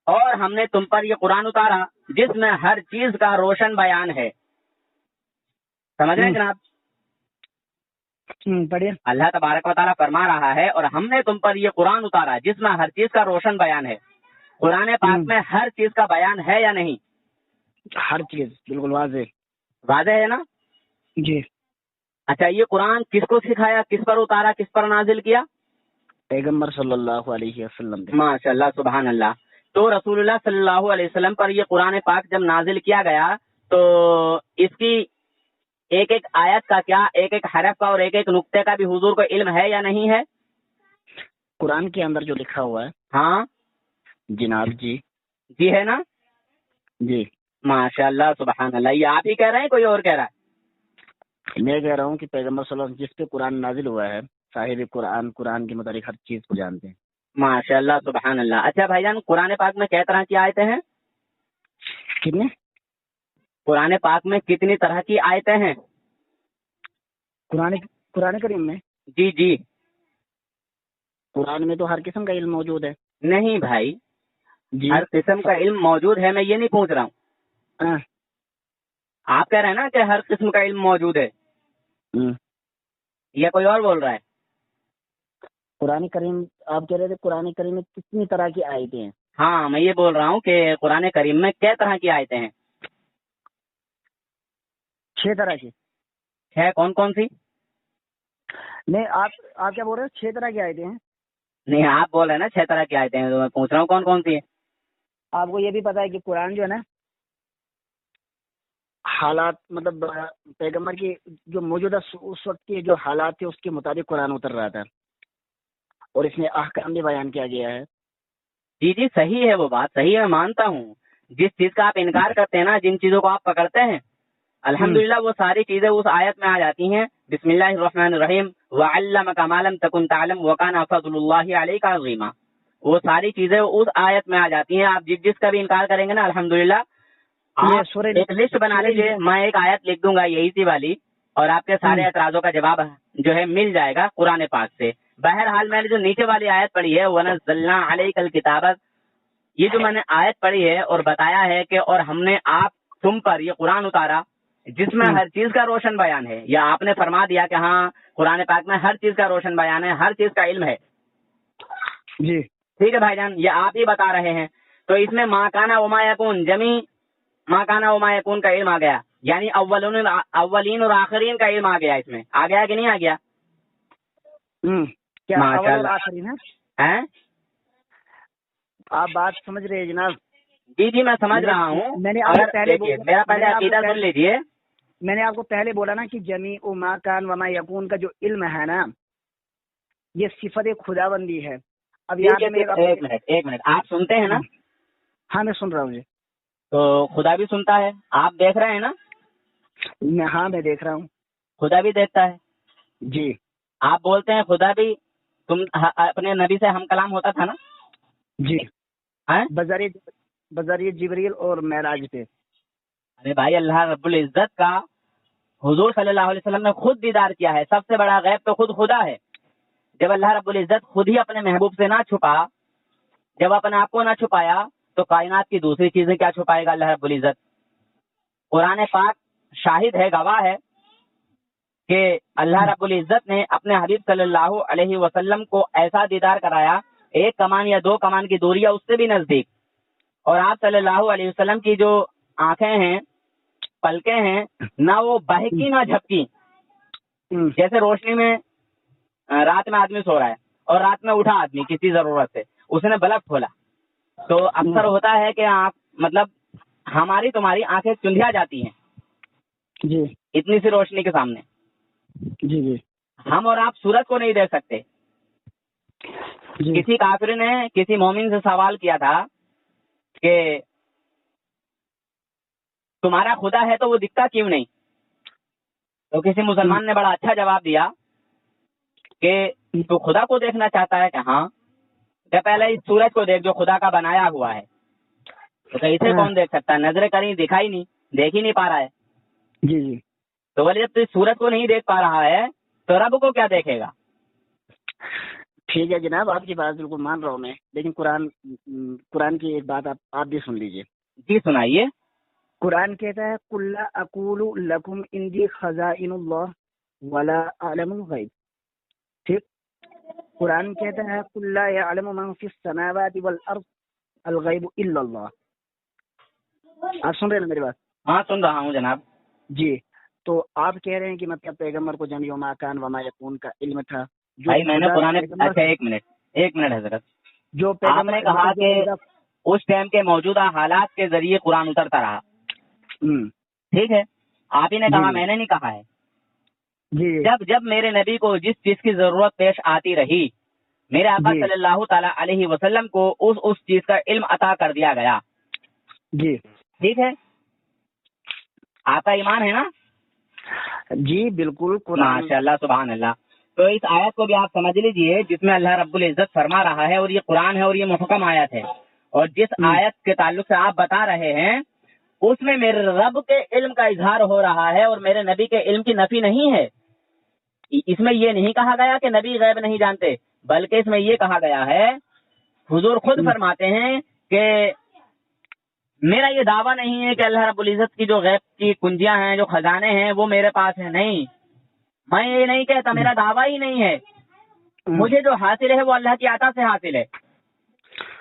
اور ہم نے تم پر یہ قرآن اتارا جس میں ہر چیز کا روشن بیان ہے۔ سمجھ رہے ہیں جناب؟ پڑھیے۔ اللہ تبارک و تعالیٰ فرما رہا ہے اور ہم نے تم پر یہ قرآن اتارا جس میں ہر چیز کا روشن بیان ہے۔ قرآن پاک میں ہر چیز کا بیان ہے یا نہیں؟ ہر چیز بالکل واضح ہے نا؟ جی۔ اچھا، یہ قرآن کس کو سکھایا، کس پر اتارا، کس پر نازل کیا؟ پیغمبر صلی اللہ علیہ وسلم پہ۔ ماشاء اللہ سبحان اللہ۔ تو رسول اللہ صلی اللہ علیہ وسلم پر یہ قرآن پاک جب نازل کیا گیا تو اس کی ایک ایک آیت کا کیا، ایک ایک حرف کا اور ایک ایک نقطے کا بھی حضور کو علم ہے یا نہیں ہے؟ قرآن کے اندر جو لکھا ہوا ہے ہاں جناب جی جی ہے نا؟ جی ماشاء اللہ سبحان اللہ۔ یہ آپ ہی کہہ رہے ہیں کوئی اور کہہ رہا ہے؟ میں کہہ رہا ہوں کہ پیغمبر صلی اللہ علیہ وسلم جس پہ قرآن نازل ہوا ہے، صاحب قرآن، قرآن کے متعلق ہر چیز کو جانتے ہیں۔ ماشاء اللہ سبحان اللہ۔ اچھا بھائی جان، قرآن پاک میں کئی طرح کی آیتیں ہیں؟ کتنے؟ قرآن پاک میں کتنی طرح کی آیتیں ہیں؟ قرآن کریم میں؟ جی جی۔ قرآن میں تو ہر قسم کا علم موجود ہے۔ نہیں بھائی، جی ہر قسم کا علم موجود ہے، میں یہ نہیں پوچھ رہا ہوں۔ ہاں۔ آپ کہہ رہے ہیں نا کہ ہر قسم کا علم موجود ہے، یا کوئی اور بول رہا ہے؟ قرآن کریم آپ کہہ رہے تھے قرآن کریم میں کتنی طرح کی آیتیں ہیں؟ ہاں میں یہ بول رہا ہوں کہ قرآن کریم میں کئی طرح کی آیتیں ہیں؟ 6 طرح کی۔ ہے کون کون سی؟ نہیں، آپ کیا بول رہے ہیں؟ 6 طرح کی آیتیں ہیں؟ نہیں آپ بول رہے ہیں نا 6 طرح کی آیتیں ہیں، تو میں پوچھ رہا ہوں کون کون سی ہے؟ آپ کو یہ بھی پتا ہے کہ قرآن جو ہے نا حالات، مطلب پیغمبر کی جو موجودہ اس وقت کے جو حالات تھے اس کے مطابق قرآن اتر رہا تھا، اور اس میں احکام بھی بیان کیا گیا ہے۔ جی جی صحیح ہے، وہ بات صحیح ہے، میں مانتا ہوں۔ جس چیز کا آپ انکار کرتے ہیں نا، جن چیزوں کو آپ پکڑتے ہیں، الحمدللہ وہ ساری چیزیں اس آیت میں آ جاتی ہیں۔ بسم اللہ الرحمن الرحیم، وَعَلَّمَكَ مَا لَمْ تَكُنْ تَعْلَمْ وَكَانَ فَضْلُ اللَّهِ عَلَيْكَ عَظِيمًا، وہ ساری چیزیں اس آیت میں آ جاتی ہیں۔ آپ جس کا بھی انکار کریں گے نا، الحمدللہ آپ ایک لسٹ بنا لیجیے، میں ایک آیت لکھ دوں گا یہی سی والی، اور آپ کے سارے اعتراضوں کا جواب جو ہے مل جائے گا قرآن پاک سے۔ بہرحال میں نے جو نیچے والی آیت پڑھی ہے، وَنَزَّلْنَا عَلَيْكَ الْكِتَابَ، یہ جو میں نے آیت پڑھی ہے اور بتایا ہے کہ اور ہم نے آپ تم پر یہ قرآن اتارا جس میں ہر چیز کا روشن بیان ہے، یا آپ نے فرما دیا کہ ہاں قرآن پاک میں ہر چیز کا روشن بیان ہے، ہر چیز کا علم ہے۔ جی ٹھیک ہے بھائی جان، یہ آپ ہی بتا رہے ہیں، تو اس میں ما کانا وما یکون، جمی ما کانا وما یکون کا علم آ گیا، یعنی اولین اور آخرین کا علم آ گیا، اس میں آ گیا کہ نہیں آ گیا؟ کیا ماشاء اول اور اللہ۔ آخری ہے؟ آپ بات سمجھ رہے ہیں جناب؟ جی جی میں سمجھ رہا ہوں۔ میں نے آپ کو پہلے میرا پہلے عقیدہ سن لیجیے۔ میں نے آپ کو پہلے بولا نا کہ جمیع ما کان وما یکون کا جو علم ہے نا، یہ صفت خدا بندی ہے۔ اب یہاں میں ایک منٹ آپ سنتے ہیں نا؟ ہاں میں سن رہا ہوں جی۔ تو خدا بھی سنتا ہے، آپ دیکھ رہے ہیں نا؟ ہاں میں دیکھ رہا ہوں۔ خدا بھی دیکھتا ہے جی۔ آپ بولتے ہیں خدا بھی، تم اپنے نبی سے ہم کلام ہوتا تھا نا؟ جی بذریعہ جبریل اور معراج پہ۔ ارے بھائی، اللہ رب العزت کا حضور صلی اللہ علیہ وسلم نے خود دیدار کیا ہے، سب سے بڑا غیب تو خود خدا ہے۔ جب اللہ رب العزت خود ہی اپنے محبوب سے نہ چھپا، جب اپنے آپ کو نہ چھپایا، تو کائنات کی دوسری چیزیں کیا چھپائے گا اللہ رب العزت؟ قرآن پاک شاہد ہے، گواہ ہے کہ اللہ رب العزت نے اپنے حبیب صلی اللہ علیہ وسلم کو ایسا دیدار کرایا، 1 کمان یا 2 کمان کی دوری ہے اس سے بھی نزدیک، اور آپ صلی اللہ علیہ وسلم کی جو آنکھیں ہیں، پلکیں ہیں، نہ وہ بہکی نہ جھپکی۔ جیسے روشنی میں رات میں آدمی سو رہا ہے اور رات میں اٹھا آدمی کسی ضرورت سے، اس نے بلب کھولا، تو اکثر ہوتا ہے کہ مطلب ہماری تمہاری آنکھیں چندھیا جاتی ہیں جی اتنی سی روشنی کے سامنے۔ جی جی ہم اور آپ سورج کو نہیں دیکھ سکتے۔ جی کسی کافر نے کسی مومن سے سوال کیا تھا کہ تمہارا خدا ہے تو وہ دکھتا کیوں نہیں؟ تو کسی مسلمان نے بڑا اچھا جواب دیا کہ تو خدا کو دیکھنا چاہتا ہے کہ ہاں، کہ پہلے اس سورج کو دیکھ جو خدا کا بنایا ہوا ہے، تو کہ اسے کون دیکھ سکتا ہے؟ نظریں کریں دکھائی نہیں، دیکھ ہی نہیں پا رہا ہے۔ جی جی تو بولے جب تو اس سورج کو نہیں دیکھ پا رہا ہے تو رب کو کیا دیکھے گا؟ ٹھیک ہے جناب، آپ کی بات بالکل مان رہا ہوں میں، لیکن قرآن کی ایک بات آپ بھی سن لیجئے۔ جی سنائیے۔ قرآن کہتا ہے قُل لَا أَقُولُ لَكُمْ عِنْدِي خَزَائِنُ اللَّهِ وَلَا أَعْلَمُ الْغَيْبَ، ٹھیک؟ قرآن کہتا ہے قُل لَا يَعْلَمُ مَن فِي السَّمَاوَاتِ وَالْأَرْضِ الْغَيْبُ إِلَّا اللَّهُ۔ آپ سن رہے ہیں نا میری بات؟ ہاں سن رہا ہوں جناب۔ جی، تو آپ کہہ رہے ہیں کہ مطلب پیغمبر کو جمیع ما کان وما یکون کا علم تھا۔ بھائی میں نے قرآن، اچھا ایک منٹ، ایک منٹ حضرت، جو آپ نے کہا کہ اس ٹائم کے موجودہ حالات کے ذریعے قرآن اترتا رہا، ٹھیک ہے، آپ ہی نے کہا، میں نے نہیں کہا ہے۔ جی جب جب میرے نبی کو جس چیز کی ضرورت پیش آتی رہی، میرے آقا جی صلی اللہ تعالی علیہ وسلم کو اس چیز کا علم عطا کر دیا گیا، جی ٹھیک ہے، آپ کا ایمان ہے نا؟ جی بالکل قرآن ماشاء اللہ، سبحان اللہ۔ تو اس آیت کو بھی آپ سمجھ لیجئے جس میں اللہ رب العزت فرما رہا ہے، اور یہ قرآن ہے اور یہ محکم آیت ہے، اور جس آیت کے تعلق سے آپ بتا رہے ہیں اس میں میرے رب کے علم کا اظہار ہو رہا ہے اور میرے نبی کے علم کی نفی نہیں ہے۔ اس میں یہ نہیں کہا گیا کہ نبی غیب نہیں جانتے، بلکہ اس میں یہ کہا گیا ہے، حضور خود فرماتے ہیں کہ میرا یہ دعویٰ نہیں ہے کہ اللہ رب العزت کی جو غیب کی کنجیاں ہیں، جو خزانے ہیں، وہ میرے پاس ہیں، نہیں، میں یہ نہیں کہتا، میرا دعویٰ ہی نہیں ہے۔ مجھے جو حاصل ہے وہ اللہ کی عطا سے حاصل ہے۔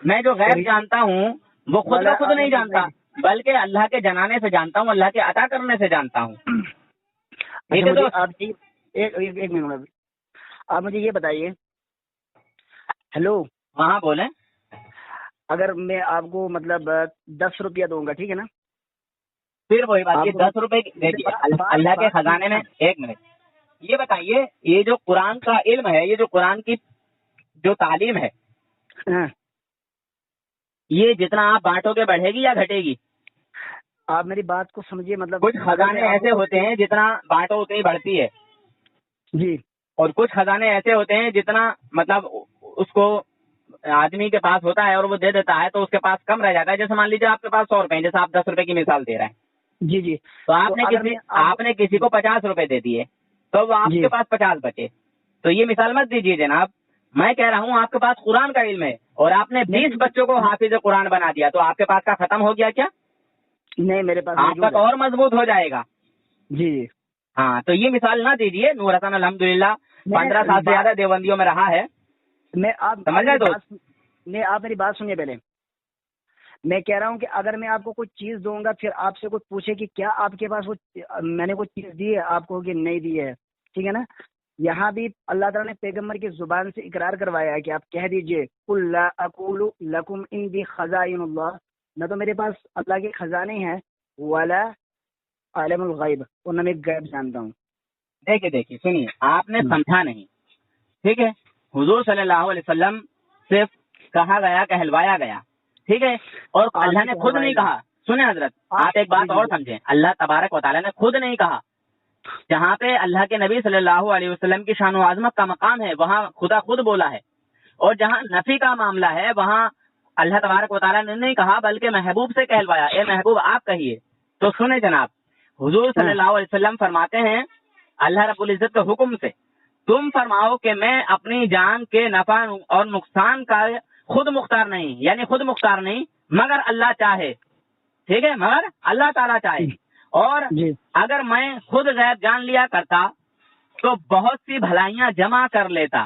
میں جو غیب جانتا ہوں وہ خود بخود نہیں جانتا، بلکہ اللہ کے جنانے سے جانتا ہوں، اللہ کے عطا کرنے سے جانتا ہوں۔ ٹھیک ہے دوست؟ آپ ایک منٹ، آپ مجھے یہ بتائیے، ہیلو، ہاں بولیں۔ اگر میں آپ کو مطلب 10 روپیہ دوں گا، ٹھیک ہے نا؟ پھر وہی بات، یہ 10 روپے دیکھیے اللہ کے خزانے میں، ایک منٹ یہ بتائیے، یہ جو قرآن کا علم ہے، یہ جو قرآن کی جو تعلیم ہے، یہ جتنا آپ بانٹو گے بڑھے گی یا گھٹے گی؟ آپ میری بات کو سمجھیے، مطلب کچھ خزانے ایسے ہوتے ہیں جتنا بانٹو اتنی بڑھتی ہے، جی، اور کچھ خزانے ایسے ہوتے ہیں جتنا مطلب اس کو آدمی کے پاس ہوتا ہے اور وہ دے دیتا ہے تو اس کے پاس کم رہ جاتا ہے۔ جیسے مان لیجیے آپ کے پاس 100 روپے ہیں، جیسے آپ 10 روپے کی مثال دے رہے ہیں، جی جی، تو آپ نے کسی کو 50 روپے دے دیے تو وہ آپ کے پاس 50 بچے، تو یہ مثال مت دیجیے جناب، میں کہہ رہا ہوں آپ کے پاس قرآن کا علم ہے اور آپ نے 20 بچوں کو حافظ قرآن بنا دیا، تو آپ کے پاس کا ختم ہو گیا کیا؟ نہیں، میرے پاس آپ تک اور مضبوط ہو جائے گا۔ جی، ہاں، تو یہ مثال نہ دیجیے۔ نور حسن الحمدللہ 15 سال سے زیادہ دیوبندیوں میں رہا ہے، سمجھ گئے دوست؟ آپ میری بات سنیے پہلے، میں کہہ رہا ہوں کہ اگر میں آپ کو کوئی چیز دوں گا، پھر آپ سے کوئی پوچھے کہ کیا آپ کے پاس وہ میں نے کوئی چیز دی ہے، آپ کو کہ نہیں دی ہے، ٹھیک ہے نا؟ یہاں بھی اللہ تعالیٰ نے پیغمبر کی زبان سے اقرار کروایا ہے کہ آپ کہہ دیجئے قل لا اقول لکم عندی خزائن اللہ، نہ تو میرے پاس اللہ کے خزانے ہیں، ولا عالم الغیب، اور نہ میں غیب جانتا ہوں۔ دیکھیے سنیے، آپ نے سمجھا نہیں، ٹھیک ہے؟ حضور صلی اللہ علیہ وسلم صرف کہا گیا، کہلوایا گیا، ٹھیک ہے، اور اللہ نے خود نہیں کہا۔ سنیں حضرت، آپ ایک بات اور سمجھیں، اللہ تبارک و تعالیٰ نے خود نہیں کہا۔ جہاں پہ اللہ کے نبی صلی اللہ علیہ وسلم کی شان و عظمت کا مقام ہے وہاں خدا خود بولا ہے، اور جہاں نفی کا معاملہ ہے وہاں اللہ تبارک و تعالیٰ نے نہیں کہا بلکہ محبوب سے کہلوایا، اے محبوب آپ کہیے۔ تو سنیں جناب، حضور صلی اللہ علیہ وسلم فرماتے ہیں اللہ رب العزت کے حکم سے، تم فرماؤ کہ میں اپنی جان کے نفع اور نقصان کا خود مختار نہیں، یعنی خود مختار نہیں مگر اللہ چاہے، ٹھیک ہے، مگر اللہ تعالیٰ چاہے، اور اگر میں خود غیب جان لیا کرتا تو بہت سی بھلائیاں جمع کر لیتا،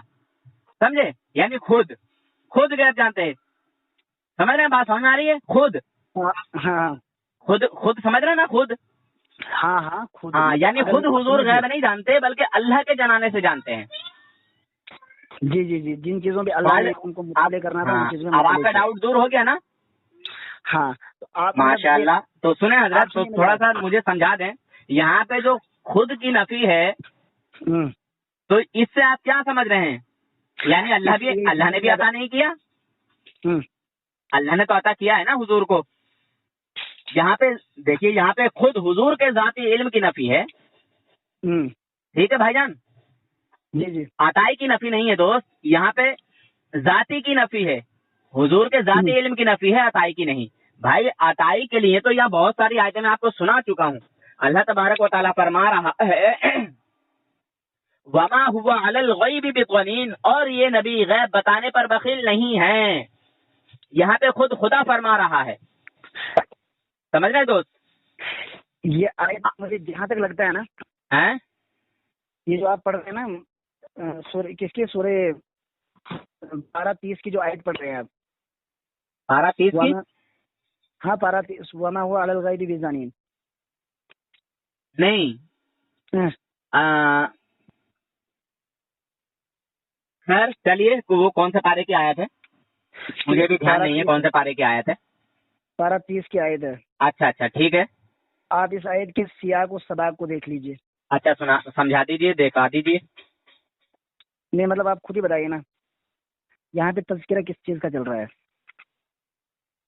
سمجھے؟ یعنی خود غیب جانتے ہیں، سمجھ رہے ہیں بات؟ سمجھ آ رہی ہے؟ خود سمجھ رہے ہیں نا؟ خود، ہاں، یعنی خود حضور غیب نہیں جانتے بلکہ اللہ کے جنانے سے جانتے ہیں۔ جی جی جی، جن چیزوں پہ اللہ نے ان کو مطالعہ کرنا تھا، اب آپ کا ڈاؤٹ دور ہو گیا نا؟ ہاں، تو آپ ماشاء اللہ۔ تو سنیں حضرت، تو تھوڑا سا مجھے سمجھا دیں، یہاں پہ جو خود کی نفی ہے تو اس سے آپ کیا سمجھ رہے ہیں؟ یعنی اللہ نے بھی عطا نہیں کیا؟ اللہ نے تو عطا کیا ہے نا حضور کو۔ یہاں پہ دیکھیے، یہاں پہ خود حضور کے ذاتی علم کی نفی ہے، ٹھیک ہے بھائی جان؟ جی جی، عطائی کی نفی نہیں ہے دوست، یہاں پہ ذاتی کی نفی ہے، حضور کے ذاتی علم کی نفی ہے، عطائی کی نہیں۔ بھائی عطائی کے لیے تو یہاں بہت ساری آیتیں میں آپ کو سنا چکا ہوں، اللہ تبارک و تعالیٰ فرما رہا ہے وما ہوا علی الغیب بضنین، اور یہ نبی غیب بتانے پر بخیل نہیں ہے، یہاں پہ خود خدا فرما رہا ہے، سمجھ رہے دوست؟ یہ آیت مجھے جہاں تک لگتا ہے نا، یہ جو آپ پڑھ رہے ہیں نا، کس کی سورہ 12:30 کی جو آیت پڑھ رہے ہیں آپ، 12:30 کی؟ ہاں 12:30، وما ہوا علی الغیب بضنین، نہیں، خیر چلیے، وہ کون سے پارے کی آیت ہے؟ مجھے بھی دھیان نہیں ہے کون سے پارے کی آیت ہے. پارہ 30 کی آیت ہے. اچھا اچھا ٹھیک ہے. آپ اس آیت کے سیاق و سباق کو دیکھ لیجئے. اچھا سمجھا دیجیے، دکھا دیجیے. نہیں مطلب آپ خود ہی بتائیے نا یہاں پہ تذکرہ کس چیز کا چل رہا ہے.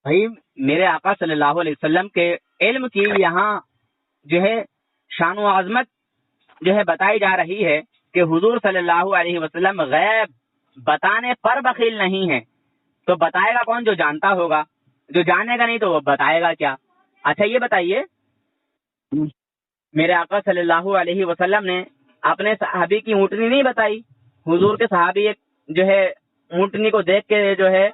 بھائی میرے آقا صلی اللہ علیہ وسلم کے علم کی یہاں جو ہے شان و عظمت جو ہے بتائی جا رہی ہے کہ حضور صلی اللہ علیہ وسلم غیب بتانے پر بخیل نہیں ہے. تو بتائے گا کون؟ جو جانتا ہوگا. جو جانے گا نہیں تو وہ بتائے گا کیا؟ اچھا یہ بتائیے، میرے آقا صلی اللہ علیہ وسلم نے اپنے صحابی کی اونٹنی نہیں بتائی. حضور کے صحابی جو ہے اونٹنی کو دیکھ کے جو ہے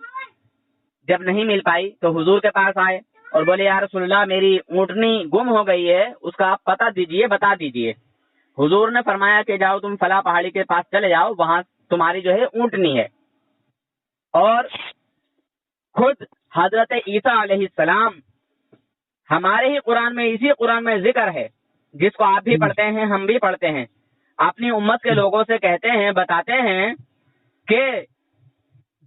جب نہیں مل پائی تو حضور کے پاس آئے اور بولے یا رسول اللہ میری اونٹنی گم ہو گئی ہے، اس کا آپ پتہ دیجئے، بتا دیجئے. حضور نے فرمایا کہ جاؤ تم فلاں پہاڑی کے پاس چلے جاؤ، وہاں تمہاری جو ہے اونٹنی ہے. اور خود حضرت عیسیٰ علیہ السلام ہمارے ہی قرآن میں، اسی قرآن میں ذکر ہے جس کو آپ بھی پڑھتے ہیں ہم بھی پڑھتے ہیں، اپنی امت کے لوگوں سے کہتے ہیں، بتاتے ہیں کہ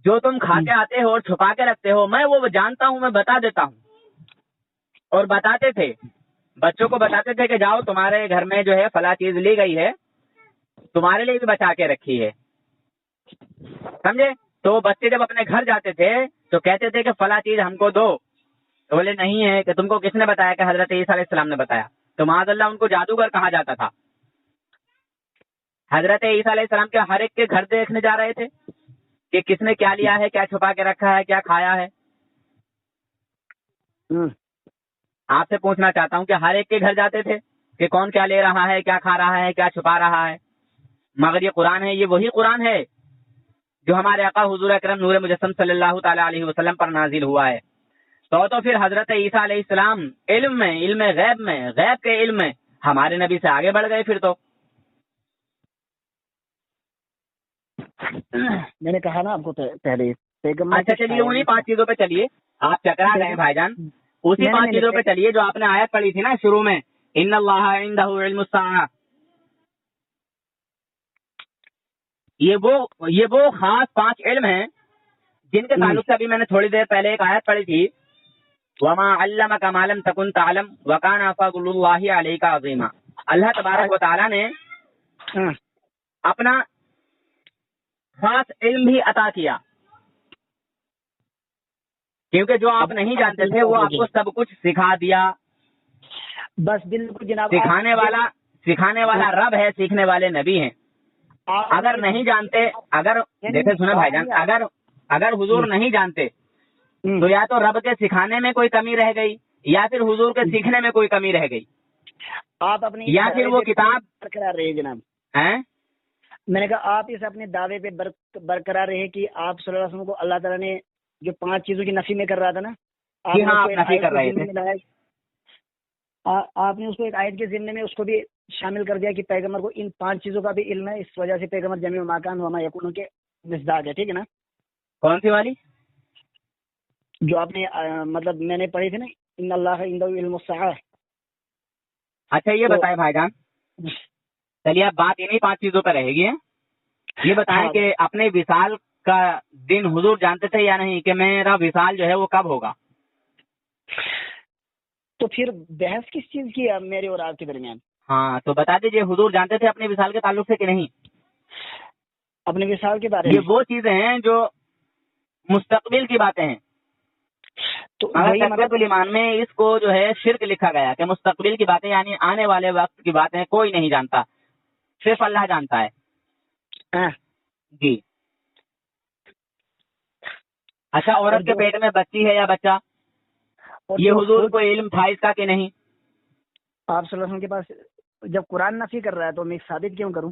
جو تم کھاتے آتے ہو اور چھپا کے رکھتے ہو میں وہ جانتا ہوں، میں بتا دیتا ہوں. اور بتاتے تھے، بچوں کو بتاتے تھے کہ جاؤ تمہارے گھر میں جو ہے فلاں چیز لی گئی ہے، تمہارے لیے بھی بچا کے رکھی ہے. سمجھے؟ تو بچے جب اپنے گھر جاتے تھے تو کہتے تھے کہ فلاں چیز ہم کو دو، تو بولے نہیں ہے. کہ تم کو کس نے بتایا؟ کہ حضرت عیسیٰ علیہ السلام نے بتایا. تو معاذ اللہ ان کو جادوگر کہا جاتا تھا. حضرت عیسیٰ علیہ السلام کے ہر ایک کے گھر دیکھنے جا رہے تھے کہ کس نے کیا لیا ہے، کیا چھپا کے رکھا ہے، کیا کھایا ہے. آپ سے پوچھنا چاہتا ہوں کہ ہر ایک کے گھر جاتے تھے کہ کون کیا لے رہا ہے، کیا کھا رہا ہے، کیا چھپا رہا ہے. مگر یہ قرآن ہے، یہ وہی قرآن ہے جو ہمارے آقا حضور اکرم نور مجسم صلی اللہ تعالی علیہ وسلم پر نازل ہوا ہے. تو پھر حضرت عیسیٰ علیہ السلام علم میں، علم غیب میں، غیب کے علم میں ہمارے نبی سے آگے بڑھ گئے. پھر تو میں نے کہا نا آپ کو پہلے. اچھا چلیے انہیں 5 چیزوں پہ چلیے. آپ چکرا رہے ہیں بھائی جان. اسی 5 چیزوں پہ چلیے جو آپ نے آیت پڑھی تھی نا شروع میں، ان اللہ عندہ علم الساعہ. یہ وہ خاص 5 علم ہیں جن کے تعلق سے ابھی میں نے تھوڑی دیر پہلے ایک آیت پڑھی تھی، وما علمک ما لم تکن تعلم وکان فضل اللہ علیک عظیما. اللہ تبارک و تعالی نے اپنا خاص علم بھی عطا کیا، کیونکہ جو آپ نہیں جانتے تھے وہ آپ کو سب کچھ سکھا دیا. بس بالکل جناب. سکھانے والا رب ہے، سیکھنے والے نبی ہیں. اگر نہیں جانتے، اگر دیکھیں سنیں بھائی جان، اگر حضور نہیں جانتے تو یا تو رب کے سکھانے میں کوئی کمی رہ گئی یا پھر حضور کے سیکھنے میں کوئی کمی رہ گئی. آپ اپنی یا پھر وہ کتاب برقرار رہے جناب. میں نے کہا آپ اس اپنے دعوے پہ برقرار رہے کہ آپ صلی اللہ علیہ وسلم کو اللہ تعالیٰ نے جو 5 چیزوں کی نفی میں کر رہا تھا نا، آپ نفی کر رہے تھے، آپ نے اس کو ایک آیت کے ضمن میں اس کو بھی شامل کر دیا کہ پیغمبر کو ان 5 چیزوں کا بھی علم ہے، اس وجہ سے پیغمبر جمیع ماکان وما یکون کے مصداق ہے. ٹھیک ہے نا؟ کون سی والی جو آپ نے مطلب میں نے پڑھی تھی نا، ان اللہ عنده علم الساعہ. اچھا یہ بتائیں بھائی جان، چلیے اب بات انہیں 5 چیزوں پہ رہے گی. یہ بتائیں کہ اپنے وصال کا دن حضور جانتے تھے یا نہیں، کہ میرا وصال جو ہے وہ کب ہوگا؟ تو پھر بحث کس چیز کی ہے میرے اور آپ کے درمیان؟ ہاں تو بتا دیجئے حضور جانتے تھے اپنے وصال کے تعلق سے کہ نہیں؟ اپنے وصال کے بارے میں یہ وہ چیزیں ہیں جو مستقبل کی باتیں ہیں. تو تقویۃ الایمان میں اس کو جو ہے شرک لکھا گیا کہ مستقبل کی باتیں یعنی آنے والے وقت کی باتیں کوئی نہیں جانتا، صرف اللہ جانتا ہے. جی اچھا، عورت کے پیٹ میں بچی ہے یا بچہ، یہ حضور کو علم تھا اس کا کہ نہیں؟ آپ صلی اللہ علیہ وسلم کے پاس جب قرآن نفی کر رہا ہے تو میں ثابت کیوں کروں؟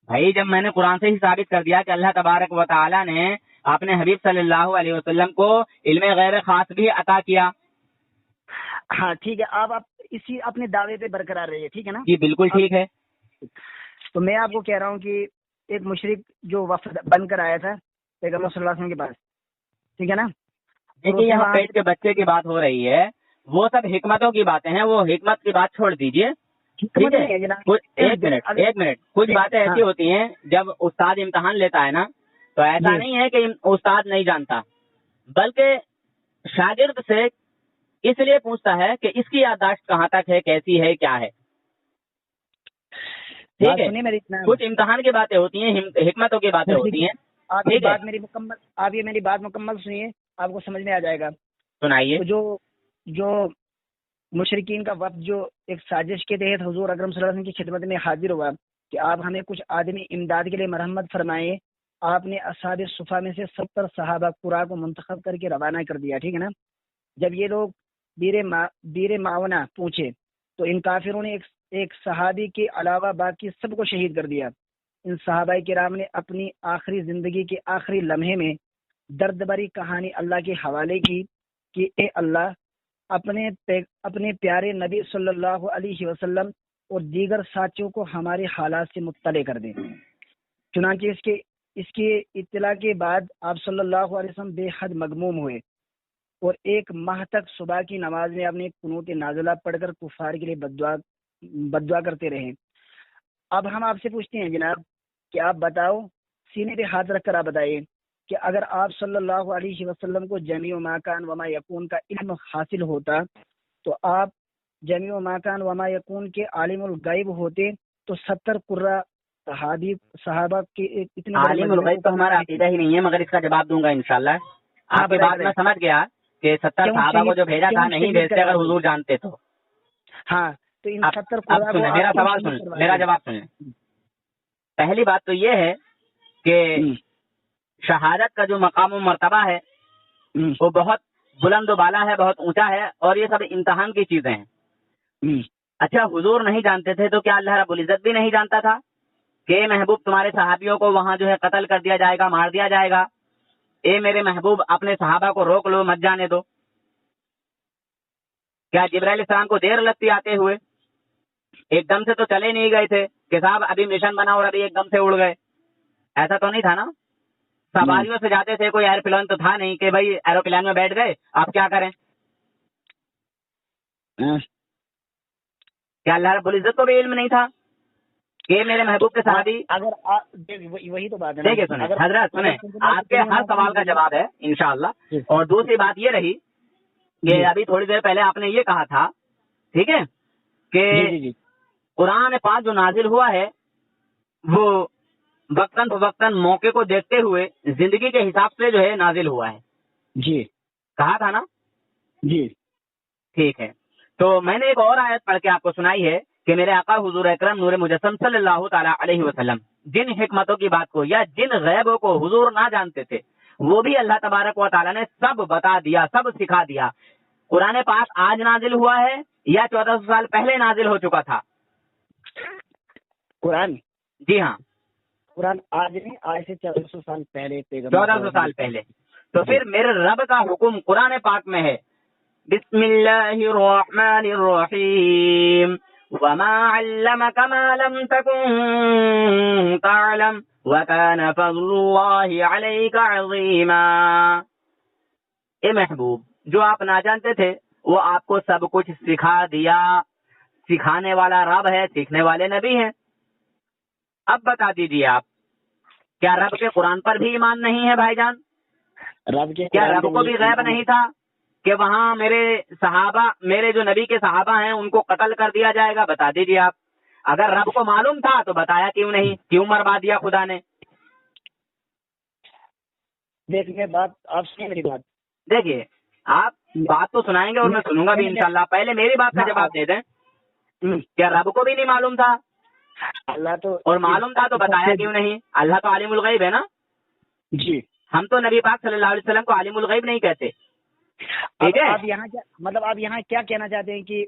بھائی جب میں نے قرآن سے ہی ثابت کر دیا کہ اللہ تبارک و تعالی نے اپنے حبیب صلی اللہ علیہ وسلم کو علم غیر خاص بھی عطا کیا. ہاں ٹھیک ہے، آپ اسی اپنے دعوے پہ برقرار رہیے. ٹھیک ہے نا؟ جی بالکل ٹھیک ہے. تو میں آپ کو کہہ رہا ہوں کہ ایک مشرک جو وفد بن کر آیا تھا پیغمبر صلی اللہ علیہ وسلم کے پاس، ٹھیک ہے نا؟ دیکھیے یہاں پیٹ کے بچے کی بات ہو رہی ہے، وہ سب حکمتوں کی باتیں ہیں، وہ حکمت کی بات چھوڑ دیجئے. ٹھیک ہے ایک منٹ، کچھ باتیں ایسی ہوتی ہیں جب استاد امتحان لیتا ہے نا تو ایسا جی۔ نہیں ہے کہ استاد نہیں جانتا، بلکہ شاگرد سے اس لیے پوچھتا ہے کہ اس کی یادداشت کہاں تک ہے، کیسی ہے، کیا ہے. ٹھیک ہے، سنیے میری جناب، کچھ امتحان کی باتیں ہوتی ہیں، حکمتوں کی باتیں ہوتی ہیں. آپ یہ ٹھیک ہے، بات میری مکمل، آپ یہ میری بات مکمل سنیے، آپ کو سمجھ میں آ جائے گا. سنائیے. تو جو مشرکین کا وفد جو ایک سازش کے تحت حضور اکرم صلی اللہ علیہ وسلم کی خدمت میں حاضر ہوا کہ آپ ہمیں کچھ آدمی امداد کے لیے مرحمت فرمائیں، آپ نے اصحاب صفا میں سے 70 صحابہ قرا کو منتخب کر کے روانہ کر دیا. ٹھیک ہے نا. جب یہ لوگ بیر معاونہ پہنچے تو ان کافروں نے ایک صحابی کے علاوہ باقی سب کو شہید کر دیا. ان صحابہ کرام نے اپنی آخری زندگی کے آخری لمحے میں درد بھری کہانی اللہ کے حوالے کی کہ اے اللہ اپنے پیارے نبی صلی اللہ علیہ وسلم اور دیگر ساتھیوں کو ہمارے حالات سے مطلع کر دیں. چنانچہ اس کے اطلاع کے بعد آپ صلی اللہ علیہ وسلم بے حد مغموم ہوئے اور ایک ماہ تک صبح کی نماز میں اپنے قنوت نازلہ پڑھ کر کفار کے لیے بددعا کرتے رہے. اب ہم آپ سے پوچھتے ہیں جناب کہ آپ بتاؤ، سینے پہ ہاتھ رکھ کر آپ بتائیے کہ اگر آپ صلی اللہ علیہ وسلم کو جمیع ما کان وما یکون کا علم حاصل ہوتا تو آپ جمیع ما کان وما یکون کے عالم الغیب ہوتے تو 70 قرہ صحابہ کے اتنے بڑے عالم الغیب تو ہمارا عقیدہ ہی نہیں ہے، مگر اس کا جواب دوں گا انشاءاللہ. آپ کی بات میں سمجھ گیا کہ 70 صحابہ کو جو بھیجا تھا نہیں بھیجتے اگر حضور جانتے تو. ہاں تو ان 70 اب سنیں میرا سوال سنیں، میرا جواب سنیں. پہلی بات تو یہ ہے کہ شہادت کا جو مقام و مرتبہ ہے وہ بہت بلند و بالا ہے، بہت اونچا ہے، اور یہ سب امتحان کی چیزیں ہیں. اچھا، حضور نہیں جانتے تھے تو کیا اللہ رب العزت بھی نہیں جانتا تھا کہ محبوب تمہارے صحابیوں کو وہاں جو ہے قتل کر دیا جائے گا، مار دیا جائے گا؟ اے میرے محبوب اپنے صحابہ کو روک لو، مت جانے دو. کیا جبرائیل علیہ السلام کو دیر لگتی آتے ہوئے؟ ایک دم سے تو چلے نہیں گئے تھے کہ صاحب ابھی مشن بنا اور ابھی ایک دم سے اڑ گئے. ایسا تو نہیں تھا نا. سواریوں سے جاتے تھے، کوئی ایروپلین تو تھا نہیں کہ بھائی ایروپلین میں بیٹھ گئے آپ کیا کریں. کیا اللہ رب العزت کو بھی علم نہیں تھا کہ میرے محبوب کے صحابی؟ اگر وہی تو بات ہے. دیکھیے سنیں حضرت، سنیں آپ کے ہر سوال کا جواب ہے انشاءاللہ. اور دوسری بات یہ رہی کہ ابھی تھوڑی دیر پہلے آپ نے یہ کہا تھا، ٹھیک ہے، کہ قرآن پاک جو نازل ہوا ہے وہ وقتاً فوقتاً موقع کو دیکھتے ہوئے زندگی کے حساب سے جو ہے نازل ہوا ہے. جی کہا تھا نا. جی ٹھیک ہے، تو میں نے ایک اور آیت پڑھ کے آپ کو سنائی ہے کہ میرے آقا حضور اکرم نور مجسم صلی اللہ تعالی علیہ وسلم جن حکمتوں کی بات کو یا جن غیبوں کو حضور نہ جانتے تھے وہ بھی اللہ تبارک و تعالیٰ نے سب بتا دیا، سب سکھا دیا. قرآن پاک آج نازل ہوا ہے یا 1400 سال پہلے نازل ہو چکا تھا؟ قرآن، جی ہاں، قرآن آج نہیں، آج سے 1400 سال پہلے، 1400 سال پہلے. تو پھر میرے رب کا حکم قرآن پاک میں ہے، بسم اللہ الرحمن الرحیم، وما علمك ما لم تكن تعلم وكان فضل اللہ علیک عظیما. اے محبوب، جو آپ نہ جانتے تھے وہ آپ کو سب کچھ سکھا دیا. سکھانے والا رب ہے، سیکھنے والے نبی ہیں. اب بتا دیجیے آپ، کیا رب کے قرآن پر بھی ایمان نہیں ہے بھائی جان؟ کیا رب کو بھی غیب نہیں تھا کہ وہاں میرے جو نبی کے صحابہ ہیں ان کو قتل کر دیا جائے گا؟ بتا دیجیے آپ. اگر رب کو معلوم تھا تو بتایا کیوں نہیں؟ کیوں مروا دیا خدا نے؟ دیکھیے بات، آپ سنیں میری بات. دیکھیے آپ بات تو سنائیں گے اور میں سنوں گا بھی انشاءاللہ. پہلے میری بات کا جواب دے دیں. کیا رب کو بھی نہیں معلوم تھا؟ اللہ تو، اور معلوم تھا تو بتایا کیوں نہیں؟ اللہ تو عالم الغیب ہے نا. جی، ہم تو نبی پاک صلی اللہ علیہ وسلم کو عالم الغیب نہیں کہتے. ٹھیک ہے، آپ یہاں کیا مطلب، آپ یہاں کیا کہنا چاہتے ہیں کہ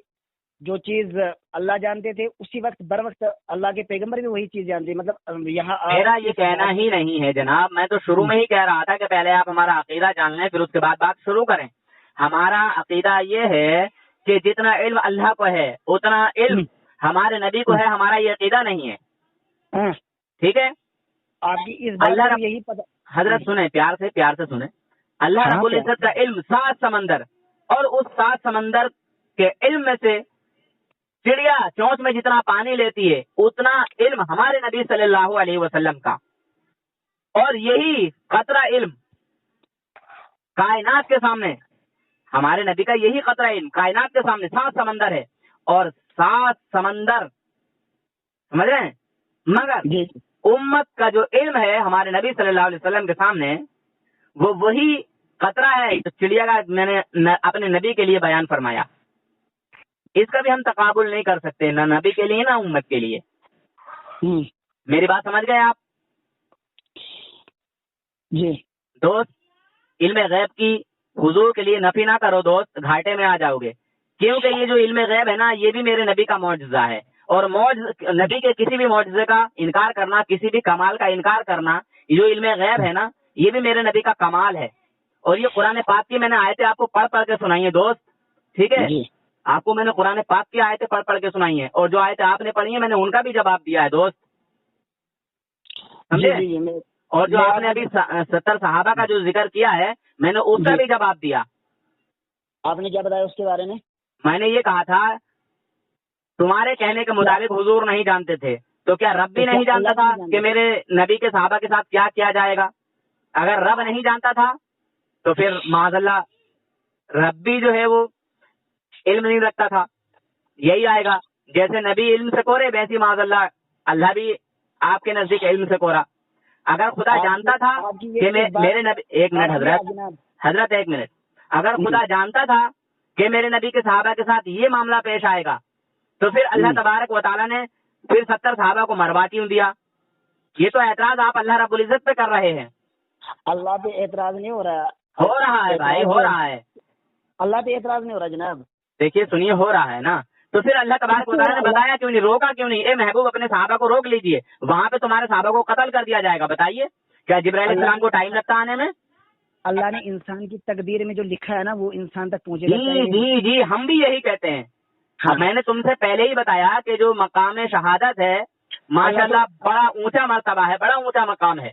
جو چیز اللہ جانتے تھے اسی وقت بر وقت اللہ کے پیغمبر بھی وہی چیز جانتے ہیں؟ مطلب یہاں میرا یہ کہنا ہی نہیں ہے جناب. میں تو شروع میں ہی کہہ رہا تھا کہ پہلے آپ ہمارا عقیدہ جان لیں پھر اس کے بعد بات شروع کریں. ہمارا عقیدہ یہ ہے کہ جتنا علم اللہ کو ہے اتنا علم ہمارے نبی کو ہے. ہمارا یہ عقیدہ نہیں ہے. ٹھیک ہے، آپ کی اس بات اللہ کو یہی پتہ. حضرت سنیں، پیار سے سنیں. اللہ رب العزت کا علم 7 سمندر، اور اس 7 سمندر کے علم میں سے چڑیا چونچ میں جتنا پانی لیتی ہے اتنا علم ہمارے نبی صلی اللہ علیہ وسلم کا. اور یہی قطرہ علم کائنات کے سامنے، ہمارے نبی کا یہی قطرہ علم کائنات کے سامنے 7 سمندر ہے، اور 7 سمندر سمجھ رہے ہیں، مگر جی امت کا جو علم ہے ہمارے نبی صلی اللہ علیہ وسلم کے سامنے، وہ وہی قطرہ ہے جو چڑیا کا میں نے اپنے نبی کے لیے بیان فرمایا. اس کا بھی ہم تقابل نہیں کر سکتے، نہ نبی کے لیے نہ امت کے لیے. میری بات سمجھ گئے آپ؟ جی دوست، علم غیب کی حضور کے لیے نفی نہ کرو دوست، گھاٹے میں آ جاؤ گے. کیونکہ یہ جو علم غیب ہے نا، یہ بھی میرے نبی کا معجزہ ہے، اور نبی کے کسی بھی معجزے کا انکار کرنا، کسی بھی کمال کا انکار کرنا، جو علم غیب ہے نا، یہ بھی میرے نبی کا کمال ہے. اور یہ قرآن پاک کی میں نے آیتیں آپ کو پڑھ پڑھ کے سنائی ہیں دوست، ٹھیک ہے؟ جی آپ کو میں نے قرآن پاک کی آیتیں پڑھ پڑھ کے سنائی ہیں، اور جو آیتیں آپ نے پڑھی ہیں میں نے ان کا بھی جواب دیا ہے دوست، سمجھے؟ جی جی اور جو آپ نے ابھی 70 صحابہ کا جو ذکر کیا ہے، میں نے اس کا بھی جواب دیا. آپ نے کیا بتایا اس کے بارے میں؟ میں نے یہ کہا تھا تمہارے کہنے کے مطابق حضور نہیں جانتے تھے، تو کیا رب بھی نہیں جانتا تھا کہ میرے نبی کے صحابہ کے ساتھ کیا کیا جائے گا؟ اگر رب نہیں جانتا تھا تو پھر معاذ اللہ رب بھی جو ہے وہ علم نہیں رکھتا تھا. یہی آئے گا، جیسے نبی علم سے کورے ویسی معاذ اللہ اللہ بھی آپ کے نزدیک علم سے کورا. اگر خدا جانتا تھا کہ میرے نبی، ایک منٹ حضرت ایک منٹ، اگر خدا جانتا تھا کہ میرے نبی کے صحابہ کے ساتھ یہ معاملہ پیش آئے گا، تو پھر اللہ تبارک و تعالیٰ نے پھر 70 صحابہ کو مروا کیوں دیا؟ یہ تو اعتراض آپ اللہ رب العزت پہ کر رہے ہیں. اللہ پہ اعتراض نہیں ہو رہا ہے بھائی، ہو رہا ہے. اللہ پہ اعتراض نہیں ہو رہا جناب. دیکھیے سنیے، ہو رہا ہے نا، تو پھر اللہ تبارک و تعالیٰ نے بتایا کیوں نہیں، روکا کیوں نہیں؟ اے محبوب اپنے صحابہ کو روک لیجئے، وہاں پہ تمہارے صحابہ کو قتل کر دیا جائے گا. بتائیے کیا جبرائیل علیہ السلام کو ٹائم لگتا آنے میں؟ اللہ نے انسان کی تقدیر میں جو لکھا ہے نا وہ انسان تک پہنچے گا. جی ہم بھی یہی کہتے ہیں. میں نے تم سے پہلے ہی بتایا کہ جو مقام شہادت ہے ماشاءاللہ بڑا اونچا مرتبہ ہے، بڑا اونچا مقام ہے،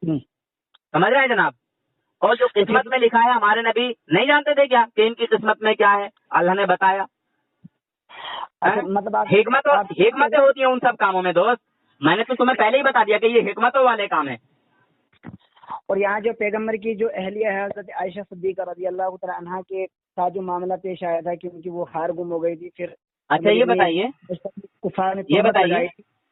سمجھ رہے ہیں جناب؟ اور جو قسمت میں لکھا ہے ہمارے نبی نہیں جانتے تھے کیا کہ ان کی قسمت میں کیا ہے؟ اللہ نے بتایا. مطلب حکمتیں ہوتی ہیں ان سب کاموں میں دوست. میں نے تو تمہیں پہلے ہی بتا دیا کہ یہ حکمتوں والے کام ہیں. اور یہاں جو پیغمبر کی جو اہلیہ ہے حضرت عائشہ صدیقہ رضی اللہ تعالی عنہا کے ساتھ جو معاملہ پیش آیا تھا کہ ان کی وہ ہار گم ہو گئی تھی، پھر اچھا یہ بتائیے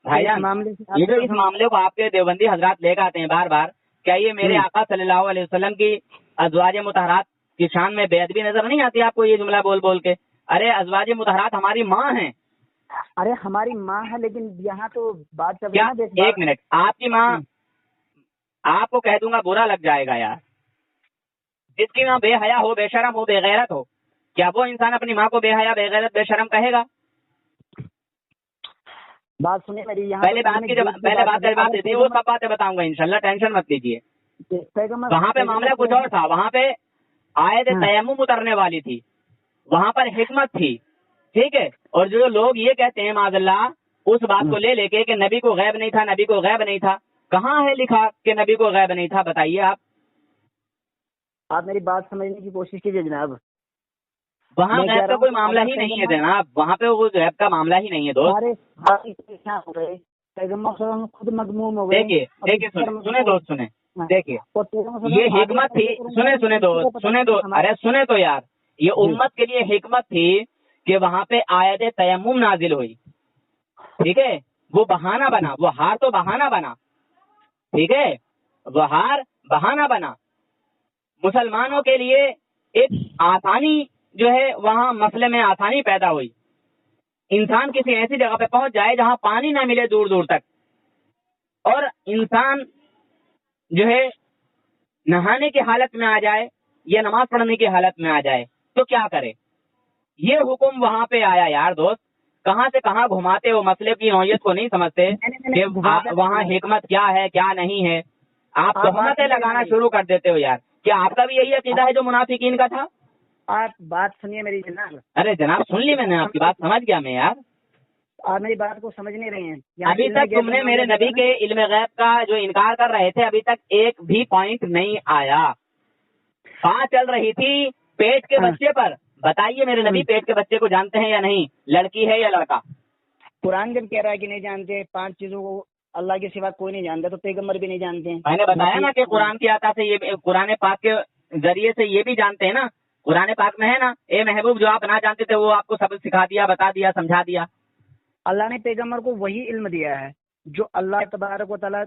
بھائی جان، یہ جو اس معاملے کو آپ کے دیوبندی حضرات لے کے آتے ہیں بار بار، کیا یہ میرے آقا صلی اللہ علیہ وسلم کی ازواج مطہرات کی شان میں بے ادبی نظر نہیں آتی آپ کو یہ جملہ بول بول کے؟ ارے ازواج مطہرات ہماری ماں ہیں. ارے ہماری ماں ہے، لیکن یہاں تو بات چل رہی ہے. ایک منٹ، آپ کی ماں، آپ کو کہہ دوں گا برا لگ جائے گا یار، جس کی ماں بے حیا ہو، بے شرم ہو، بے غیرت ہو، کیا وہ انسان اپنی ماں کو بے حیا، بے غیرت، بے شرم کہے گا؟ بات سنیں میری، یہاں پہلے بات دیتی وہ سب باتیں بتاؤں گا انشاءاللہ، ٹینشن مت لیجیے. وہاں پہ معاملہ کچھ اور تھا، وہاں پہ آیت تیمم اترنے والی تھی، وہاں پر حکمت تھی، ٹھیک ہے؟ اور جو لوگ یہ کہتے ہیں معاذ اللہ اس بات کو لے کے کہ نبی کو غیب نہیں تھا، نبی کو غیب نہیں تھا، کہاں ہے لکھا کہ نبی کو غیب نہیں تھا؟ بتائیے آپ میری بات سمجھنے کی کوشش کیجیے جناب. وہاں غیب کا کوئی معاملہ ہی نہیں ہے جناب، وہاں پہ وہ غیب کا معاملہ ہی نہیں ہے دوست. خود مغموم ہو گئے. دیکھیے سنیں دوست، سنیں، دیکھیے یہ حکمت تھی، سنیں دوست، ارے سنیں تو یار، یہ امت کے لیے حکمت تھی کہ وہاں پہ آیت تیمم نازل ہوئی، ٹھیک ہے؟ وہ بہانہ بنا، وہ ہار تو بہانہ بنا، ٹھیک ہے؟ وہ ہار بہانہ بنا مسلمانوں کے لیے، ایک آسانی جو ہے وہاں مسئلے میں آسانی پیدا ہوئی. انسان کسی ایسی جگہ پہ پہنچ جائے جہاں پانی نہ ملے دور دور تک، اور انسان جو ہے نہانے کی حالت میں آ جائے یا نماز پڑھنے کی حالت میں آ جائے تو کیا کرے؟ یہ حکم وہاں پہ آیا یار دوست. کہاں سے کہاں گھماتے ہو، مسئلے کی نوعیت کو نہیں سمجھتے کہ وہاں حکمت کیا ہے کیا نہیں ہے. آپ تہمتیں لگانا شروع کر دیتے ہو یار. کیا آپ کا بھی یہی عقیدہ ہے جو منافقین کا تھا؟ آپ بات سنیے میری جناب. ارے جناب سن لی میں نے آپ کی بات، سمجھ گیا میں یار. آپ میری بات کو سمجھ نہیں رہے ہیں. ابھی تک تم نے میرے نبی کے علم غیب کا جو انکار کر رہے تھے ابھی تک ایک بھی پوائنٹ نہیں آیا. بات چل رہی تھی پیٹ کے بچے پر. بتائیے میرے نبی پیٹ کے بچے کو جانتے ہیں یا نہیں؟ لڑکی ہے یا لڑکا؟ قرآن جب کہہ رہا ہے کہ نہیں جانتے، 5 چیزوں کو اللہ کے سوا کوئی نہیں جانتا تو پیغمبر بھی نہیں جانتے ہیں. میں نے بتایا نا کہ قرآن کی عطا سے یہ قرآن پاک کے ذریعے سے یہ بھی جانتے ہیں نا. قرآن پاک میں ہے نا اے محبوب جو آپ نہ جانتے تھے وہ آپ کو سب سکھا دیا, بتا دیا, سمجھا دیا. اللہ نے پیغمبر کو وہی علم دیا ہے جو اللہ تبارک و تعالیٰ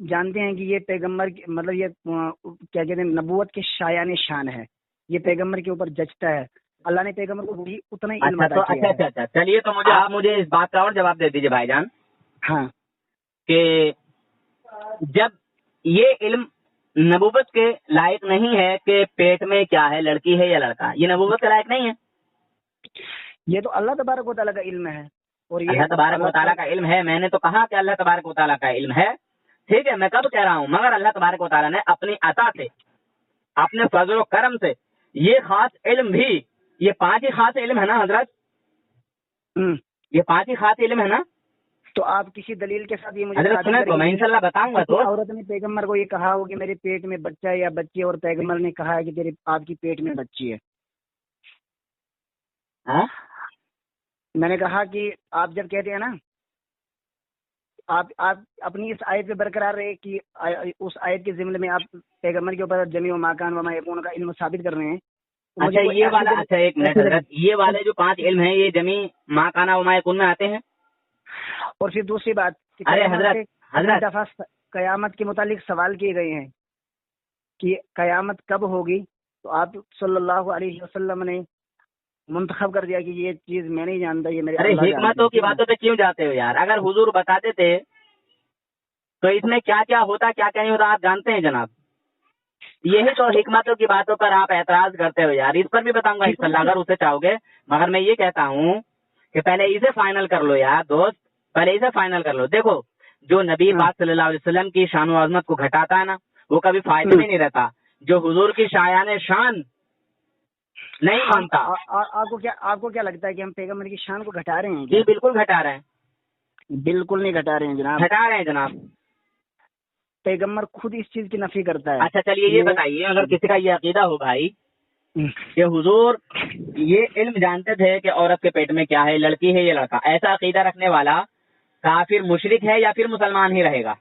جانتے ہیں کہ یہ پیغمبر مطلب یہ کیا کہتے ہیں نبوت کے شایان شان ہے, یہ پیغمبر کے اوپر جچتا ہے. اللہ نے پیغمبر کو وہی اتنا ہی علم عطا کیا ہے. اچھا چلیے تو آپ مجھے اس بات کا اور جواب دے دیجیے بھائی جان. ہاں کہ جب یہ علم نبوت کے لائق نہیں ہے کہ پیٹ میں کیا ہے, لڑکی ہے یا لڑکا, یہ نبوت کے لائق نہیں ہے. یہ تو اللہ تبارک و تعالیٰ کا علم ہے. اور یہ اللہ تبارک و تعالیٰ کا علم ہے. میں نے تو کہا کہ اللہ تبارک و تعالیٰ کا علم ہے, ٹھیک ہے, میں کب کہہ رہا ہوں, مگر اللہ تبارک و تعالیٰ نے اپنی عطا سے, اپنے فضل و کرم سے یہ خاص علم بھی, یہ 5 ہی خاص علم ہے نا حضرت, یہ 5 ہی خاص علم ہے نا. تو آپ کسی دلیل کے ساتھ یہ مجھے حضرت سنیں تو میں انشاءاللہ بتاؤں گا. تو عورت نے پیغمبر کو یہ کہا ہو کہ میرے پیٹ میں بچہ ہے یا بچی ہے, اور پیغمبر نے کہا ہے کہ آپ کی پیٹ میں بچی ہے. میں نے کہا کہ آپ جب کہتے ہیں نا, آپ اپنی اس آیت پہ برقرار رہے کہ اس آیت کے ضمن میں آپ پیغمبر کے اوپر جمی و ماکان وما یکون کا علم ثابت کر رہے ہیں. اچھا یہ والا, اچھا ایک منٹ حضرت, یہ والے جو 5 علم ہیں یہ جمی ماکان وما یکون میں آتے ہیں. اور پھر دوسری بات, ارے حضرت دفعہ قیامت کے متعلق سوال کیے گئے ہیں کہ قیامت کب ہوگی, تو آپ صلی اللہ علیہ وسلم نے منتخب کر دیا کہ یہ چیز میں نہیں جانتا, یہ میرے. ارے حکمتوں کی باتوں پہ کیوں جاتے ہو یار؟ اگر حضور بتاتے تھے تو اس میں کیا کیا ہوتا, کیا کیا نہیں ہوتا آپ جانتے ہیں جناب. یہی تو حکمتوں کی باتوں پر آپ اعتراض کرتے ہو یار. اس پر بھی بتاؤں گا انشاءاللہ اگر اسے چاہو گے, مگر میں یہ کہتا ہوں کہ پہلے اسے فائنل کر لو یار دوست, پہلے اسے فائنل کر لو. دیکھو جو نبی پاک صلی اللہ علیہ وسلم کی شان و عظمت کو گھٹاتا ہے نا, وہ کبھی فائدے میں نہیں رہتا. جو حضور کی شایان شان نہیں مانتا. آپ کو کیا لگتا ہے کہ ہم پیغمبر کی شان کو گھٹا رہے ہیں؟ جی بالکل گھٹا رہے ہیں. بالکل نہیں گھٹا رہے ہیں جناب, گھٹا رہے ہیں جناب. پیغمبر خود اس چیز کی نفی کرتا ہے. اچھا چلیے یہ بتائیے, اگر کسی کا یہ عقیدہ ہو بھائی کہ حضور یہ علم جانتے تھے کہ عورت کے پیٹ میں کیا ہے, لڑکی ہے یا لڑکا, ایسا عقیدہ رکھنے والا کافر مشرک ہے یا پھر مسلمان ہی رہے گا؟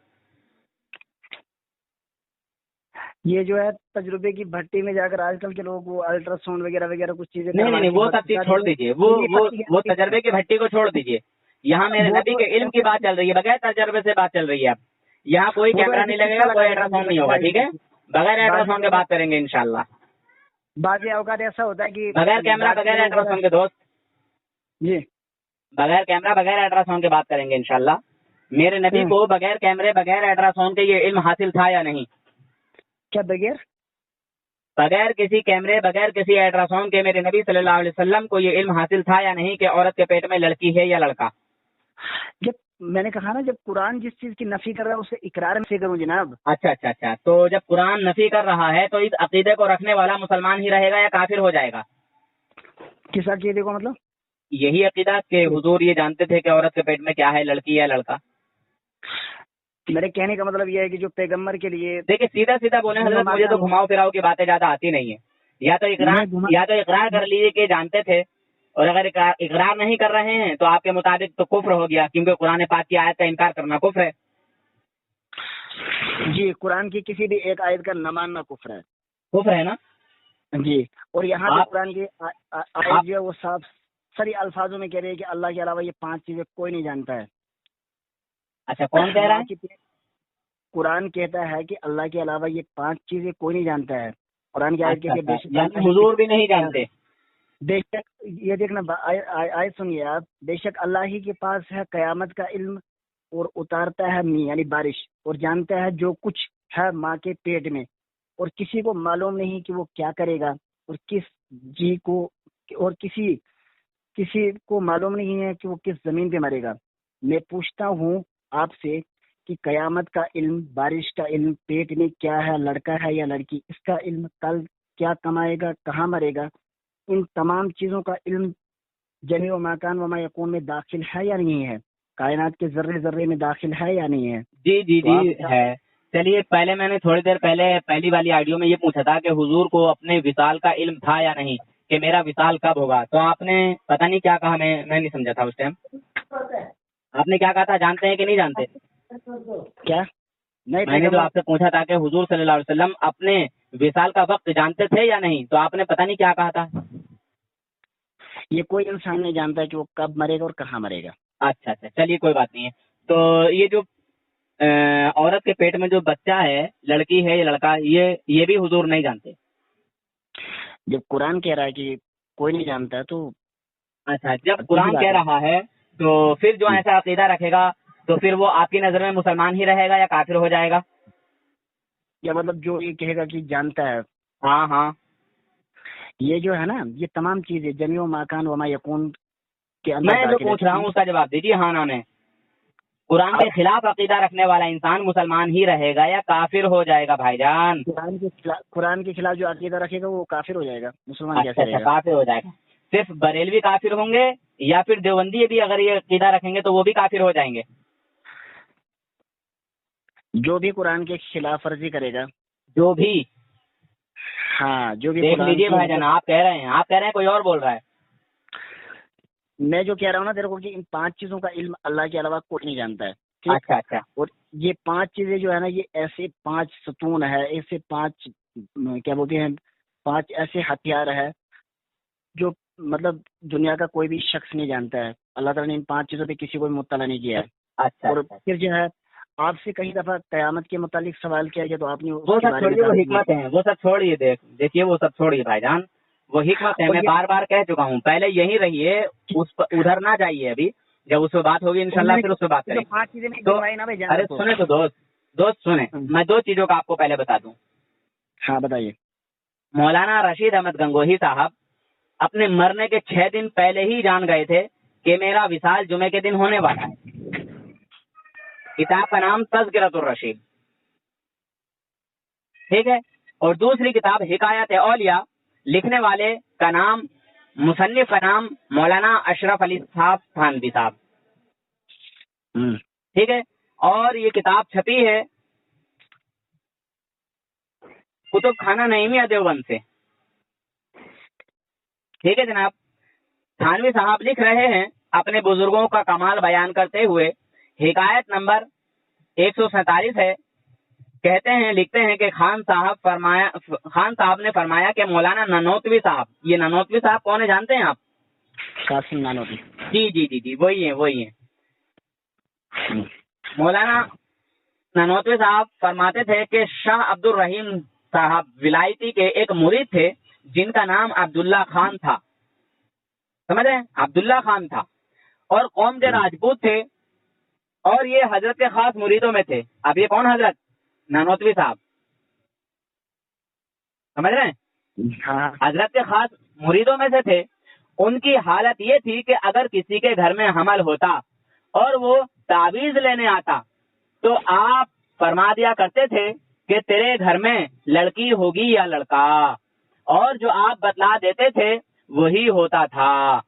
یہ جو ہے تجربے کی بھٹی میں جا کر آج کل کے لوگ وہ الٹرا ساؤنڈ وغیرہ وغیرہ کچھ چیزیں, نہیں وہ سب چیز چھوڑ دیجیے, وہ تجربے کی بھٹی کو چھوڑ دیجیے. یہاں میرے نبی کے علم کی بات چل رہی ہے, بغیر تجربے سے بات چل رہی ہے. اب یہاں کوئی کیمرہ نہیں لگے گا, کوئی الٹرا ساؤنڈ نہیں ہوگا, ٹھیک ہے, بغیر الٹرا ساؤنڈ کے بات کریں گے انشاءاللہ. بعض اوقات ایسا ہوتا ہے کہ بغیر کیمرہ بغیر الٹرا ساؤنڈ کے دوست, جی بغیر کیمرہ بغیر الٹرا ساؤنڈ کے بات کریں گے انشاءاللہ. میرے نبی کو بغیر کیمرے بغیر الٹرا ساؤنڈ کے یہ علم حاصل تھا یا نہیں؟ کیا بغیر کسی کیمرے بغیر کسی الٹرا ساؤنڈ کے میرے نبی صلی اللہ علیہ وسلم کو یہ علم حاصل تھا یا نہیں کہ عورت کے پیٹ میں لڑکی ہے یا لڑکا؟ جب میں نے کہا نا, جب قرآن جس چیز کی نفی کر رہا ہے اسے اقرار میں سے کروں جناب. اچھا تو جب قرآن نفی کر رہا ہے تو اس عقیدے کو رکھنے والا مسلمان ہی رہے گا یا کافر ہو جائے گا؟ کس عقیدے کو مطلب؟ یہی عقیدہ کہ حضور یہ جانتے تھے کہ عورت کے پیٹ میں کیا ہے, لڑکی یا لڑکا. میرے کہنے کا مطلب یہ ہے کہ جو پیغمبر کے لیے, دیکھیں سیدھا بولیں حضرت, مجھے تو گھماؤ پھراؤ کی باتیں زیادہ آتی نہیں ہیں. یا تو اقرار کر لیجیے کہ جانتے تھے, اور اگر اقرار نہیں کر رہے ہیں تو آپ کے مطابق تو کفر ہو گیا, کیونکہ قرآن پاک کی آیت کا انکار کرنا کفر ہے. جی قرآن کی کسی بھی ایک آیت کا نہ ماننا کفر ہے. کفر ہے نا جی. اور یہاں پہ قرآن کی آیت جو ہے وہ صاف سری الفاظوں میں کہہ رہے ہیں کہ اللہ کے علاوہ یہ 5 چیزیں کوئی نہیں جانتا ہے. اچھا کون کہہ رہا ہے؟ قرآن کہتا ہے کہ اللہ کے علاوہ یہ 5 چیزیں کوئی نہیں جانتا ہے. قرآن کی آیت کہتی ہے بے شک حضور بھی نہیں جانتے. بے شک یہ دیکھنا آیت سنیے آپ, بے شک اللہ ہی کے پاس ہے قیامت کا علم, اور اتارتا ہے می یعنی بارش, اور جانتا ہے جو کچھ ہے ماں کے پیٹ میں, اور کسی کو معلوم نہیں کہ وہ کیا کرے گا اور کس جی کو, اور کسی کو معلوم نہیں ہے کہ وہ کس زمین پہ مرے گا. میں پوچھتا ہوں آپ سے کہ قیامت کا علم, بارش کا علم, پیٹ میں کیا ہے, لڑکا ہے یا لڑکی, اس کا علم, کل کیا کمائے گا, کہاں مرے گا, ان تمام چیزوں کا علم جمی و ماکان وما یکون میں داخل ہے یا نہیں ہے, کائنات کے ذرے ذرے میں داخل ہے یا نہیں ہے؟ جی ہے. چلیے پہلے میں نے تھوڑی دیر پہلے پہلی والی آڈیو میں یہ پوچھا تھا کہ حضور کو اپنے وصال کا علم تھا یا نہیں, کہ میرا وصال کب ہوگا, تو آپ نے پتہ نہیں کیا کہا, میں نہیں سمجھا تھا اس ٹائم. آپ نے کیا کہا تھا, جانتے ہیں کہ نہیں جانتے؟ کیا نہیں میں نے جو آپ سے پوچھا تھا کہ حضور صلی اللہ علیہ وسلم اپنے وصال کا وقت جانتے تھے یا نہیں، تو آپ نے پتہ نہیں کیا کہا تھا. یہ کوئی انسان نہیں جانتا ہے کہ وہ کب مرے گا اور کہاں مرے گا. اچھا اچھا، چلیے کوئی بات نہیں ہے. تو یہ جو عورت کے پیٹ میں جو بچہ ہے، لڑکی ہے یا لڑکا، یہ بھی حضور نہیں جانتے. جب قرآن کہہ رہا ہے کہ کوئی نہیں جانتا تو اچھا، جب قرآن کہہ رہا ہے تو پھر جو ایسا عقیدہ رکھے گا تو پھر وہ آپ کی نظر میں مسلمان ہی رہے گا یا کافر ہو جائے گا؟ یا مطلب جو یہ کہے گا کہ جانتا ہے، ہاں ہاں، یہ جو ہے نا، یہ تمام چیزیں جمیع و ماکان وما یکون کے اندر میں جو پوچھ رہا ہوں اس کا جواب دیجیے ہاں نا میں. قرآن کے خلاف عقیدہ رکھنے والا انسان مسلمان ہی رہے گا یا کافر ہو جائے گا بھائی جان؟ قرآن کے خلاف جو عقیدہ رکھے گا وہ کافر ہو جائے گا، مسلمان کیسے رہے گا؟ کافر ہو جائے گا. صرف بریلوی کافر ہوں گے یا پھر دیوبندی بھی اگر یہ عقیدہ رکھیں گے تو وہ بھی کافر ہو جائیں گے؟ جو بھی قرآن کے خلاف ورزی کرے گا، جو بھی، ہاں جو بھی. دیکھ لیجیے بھائی جان، آپ کہہ رہے ہیں کوئی اور بول رہا ہے. میں جو کہہ رہا ہوں نا تیرے کو کہ ان 5 چیزوں کا علم اللہ کے علاوہ کوئی نہیں جانتا ہے. اچھا اچھا، اور یہ 5 چیزیں جو ہے نا، یہ ایسے 5 ستون ہے، ایسے 5 کیا بولتے ہیں، 5 ایسے ہتھیار ہے جو مطلب دنیا کا کوئی بھی شخص نہیں جانتا ہے. اللہ تعالیٰ نے ان 5 چیزوں پہ کسی کو بھی مطلع نہیں کیا ہے. اچھا، اور پھر جو ہے آپ سے کئی دفعہ قیامت کے متعلق سوال کیا گیا تو آپ نے وہ سب چھوڑیے، وہ حکمت ہے، وہ سب چھوڑیے. دیکھیے وہ سب چھوڑیے بھائی جان، وہ حکمت ہے. میں بار بار کہہ چکا ہوں، پہلے یہی رہیے، ادھر نہ جائیے. ابھی جب اس پہ بات ہوگی انشاءاللہ پھر اس پہ بات کریں. ارے سنیں تو دوست سنیں، میں 2 چیزوں کا آپ کو پہلے بتا دوں. ہاں بتائیے. مولانا رشید احمد گنگوہی صاحب اپنے مرنے کے 6 دن پہلے ہی جان گئے تھے کہ میرا وصال جمعے کے دن ہونے والا ہے. کتاب کا نام تذکرۃ الرشید، ٹھیک ہے. اور دوسری کتاب حکایت اولیاء، لکھنے والے کا نام، مصنف کا نام مولانا اشرف علی صاحب تھانوی صاحب، ٹھیک ہے. اور یہ کتاب چھپی ہے کتب خانہ نعیمیہ دیوبند سے، ٹھیک ہے جناب. تھانوی صاحب لکھ رہے ہیں اپنے بزرگوں کا کمال بیان کرتے ہوئے، حکایت نمبر 147 ہے. کہتے ہیں، لکھتے ہیں کہ خان صاحب نے فرمایا کہ مولانا نانوتوی صاحب، یہ نانوتوی صاحب کون ہے جانتے ہیں آپ؟ قاسم نانوتوی. جی وہی ہیں. مولانا نانوتوی صاحب فرماتے تھے کہ شاہ عبد الرحیم صاحب ولایتی کے ایک مرید تھے جن کا نام عبداللہ خان تھا. سمجھ رہے ہیں؟ عبداللہ خان تھا، اور قوم کے راجپوت تھے، اور یہ حضرت کے خاص مریدوں میں تھے. اب یہ کون حضرت؟ نانوتوی صاحب، سمجھ رہے ہیں؟ حضرت کے خاص مریدوں میں سے تھے. ان کی حالت یہ تھی کہ اگر کسی کے گھر میں حمل ہوتا اور وہ تعویذ لینے آتا تو آپ فرما دیا کرتے تھے کہ تیرے گھر میں لڑکی ہوگی یا لڑکا، اور جو آپ بتلا دیتے تھے وہی ہوتا تھا.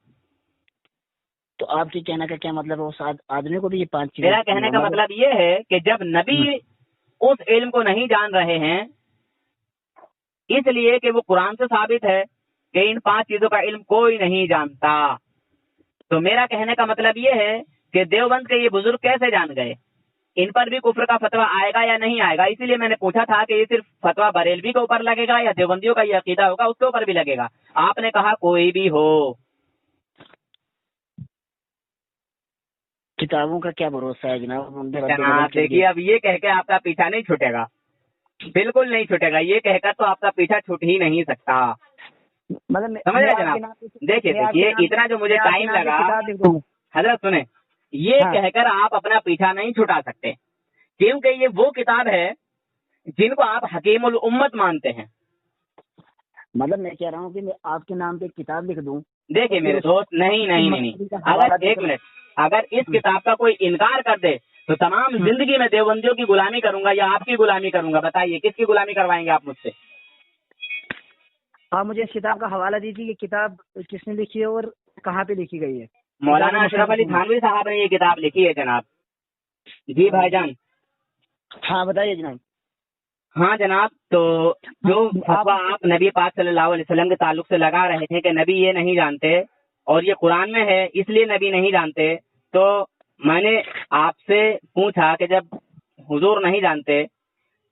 تو آپ کے کہنے کا کیا مطلب ہے اس آدمی کو بھی یہ 5 چیزیں؟ میرا کہنے کا مطلب یہ ہے کہ جب نبی اس علم کو نہیں جان رہے ہیں، اس لیے کہ وہ قرآن سے ثابت ہے کہ ان 5 چیزوں کا علم کوئی نہیں جانتا، تو میرا کہنے کا مطلب یہ ہے کہ دیوبند کے یہ بزرگ کیسے جان گئے؟ ان پر بھی کفر کا فتویٰ آئے گا یا نہیں آئے گا؟ اسی لیے میں نے پوچھا تھا کہ یہ صرف فتویٰ بریلوی کے اوپر لگے گا یا دیوبندیوں کا یہ عقیدہ ہوگا اس کے اوپر بھی لگے گا؟ آپ نے کہا کوئی بھی ہو. کتابوں کا کیا بھروسہ ہے جناب؟ دیکھیے اب یہ کہہ کے آپ کا پیچھا نہیں چھوٹے گا، بالکل نہیں چھوٹے گا. یہ کہہ کر تو آپ کا پیچھا چھوٹ ہی نہیں سکتا، سمجھ رہے جناب؟ دیکھیے اتنا جو مجھے ٹائم لگا، حضرت سنیں، یہ کہہ کر آپ اپنا پیچھا نہیں چھٹا سکتے، کیونکہ یہ وہ کتاب ہے جن کو آپ حکیم الامت مانتے ہیں. مطلب میں کہہ رہا ہوں کہ میں آپ کے نام پہ کتاب لکھ دوں. دیکھیے میرے دوست، نہیں، اگر ایک منٹ، اگر اس کتاب کا کوئی انکار کر دے تو تمام زندگی میں دیوبندیوں کی غلامی کروں گا یا آپ کی غلامی کروں گا؟ بتائیے کس کی غلامی کروائیں گے آپ مجھ سے؟ آپ مجھے اس کتاب کا حوالہ دیجیے کہ کتاب کس نے لکھی ہے اور کہاں پہ لکھی گئی ہے. مولانا اشرف علی تھانوی صاحب نے یہ کتاب لکھی ہے جناب. جی بھائی جان. ہاں بتائیے جناب. ہاں جناب، تو جو فتویٰ آپ نبی پاک صلی اللہ علیہ وسلم کے تعلق سے لگا رہے تھے کہ نبی یہ نہیں جانتے اور یہ قرآن میں ہے اس لیے نبی نہیں جانتے، تو میں نے آپ سے پوچھا کہ جب حضور نہیں جانتے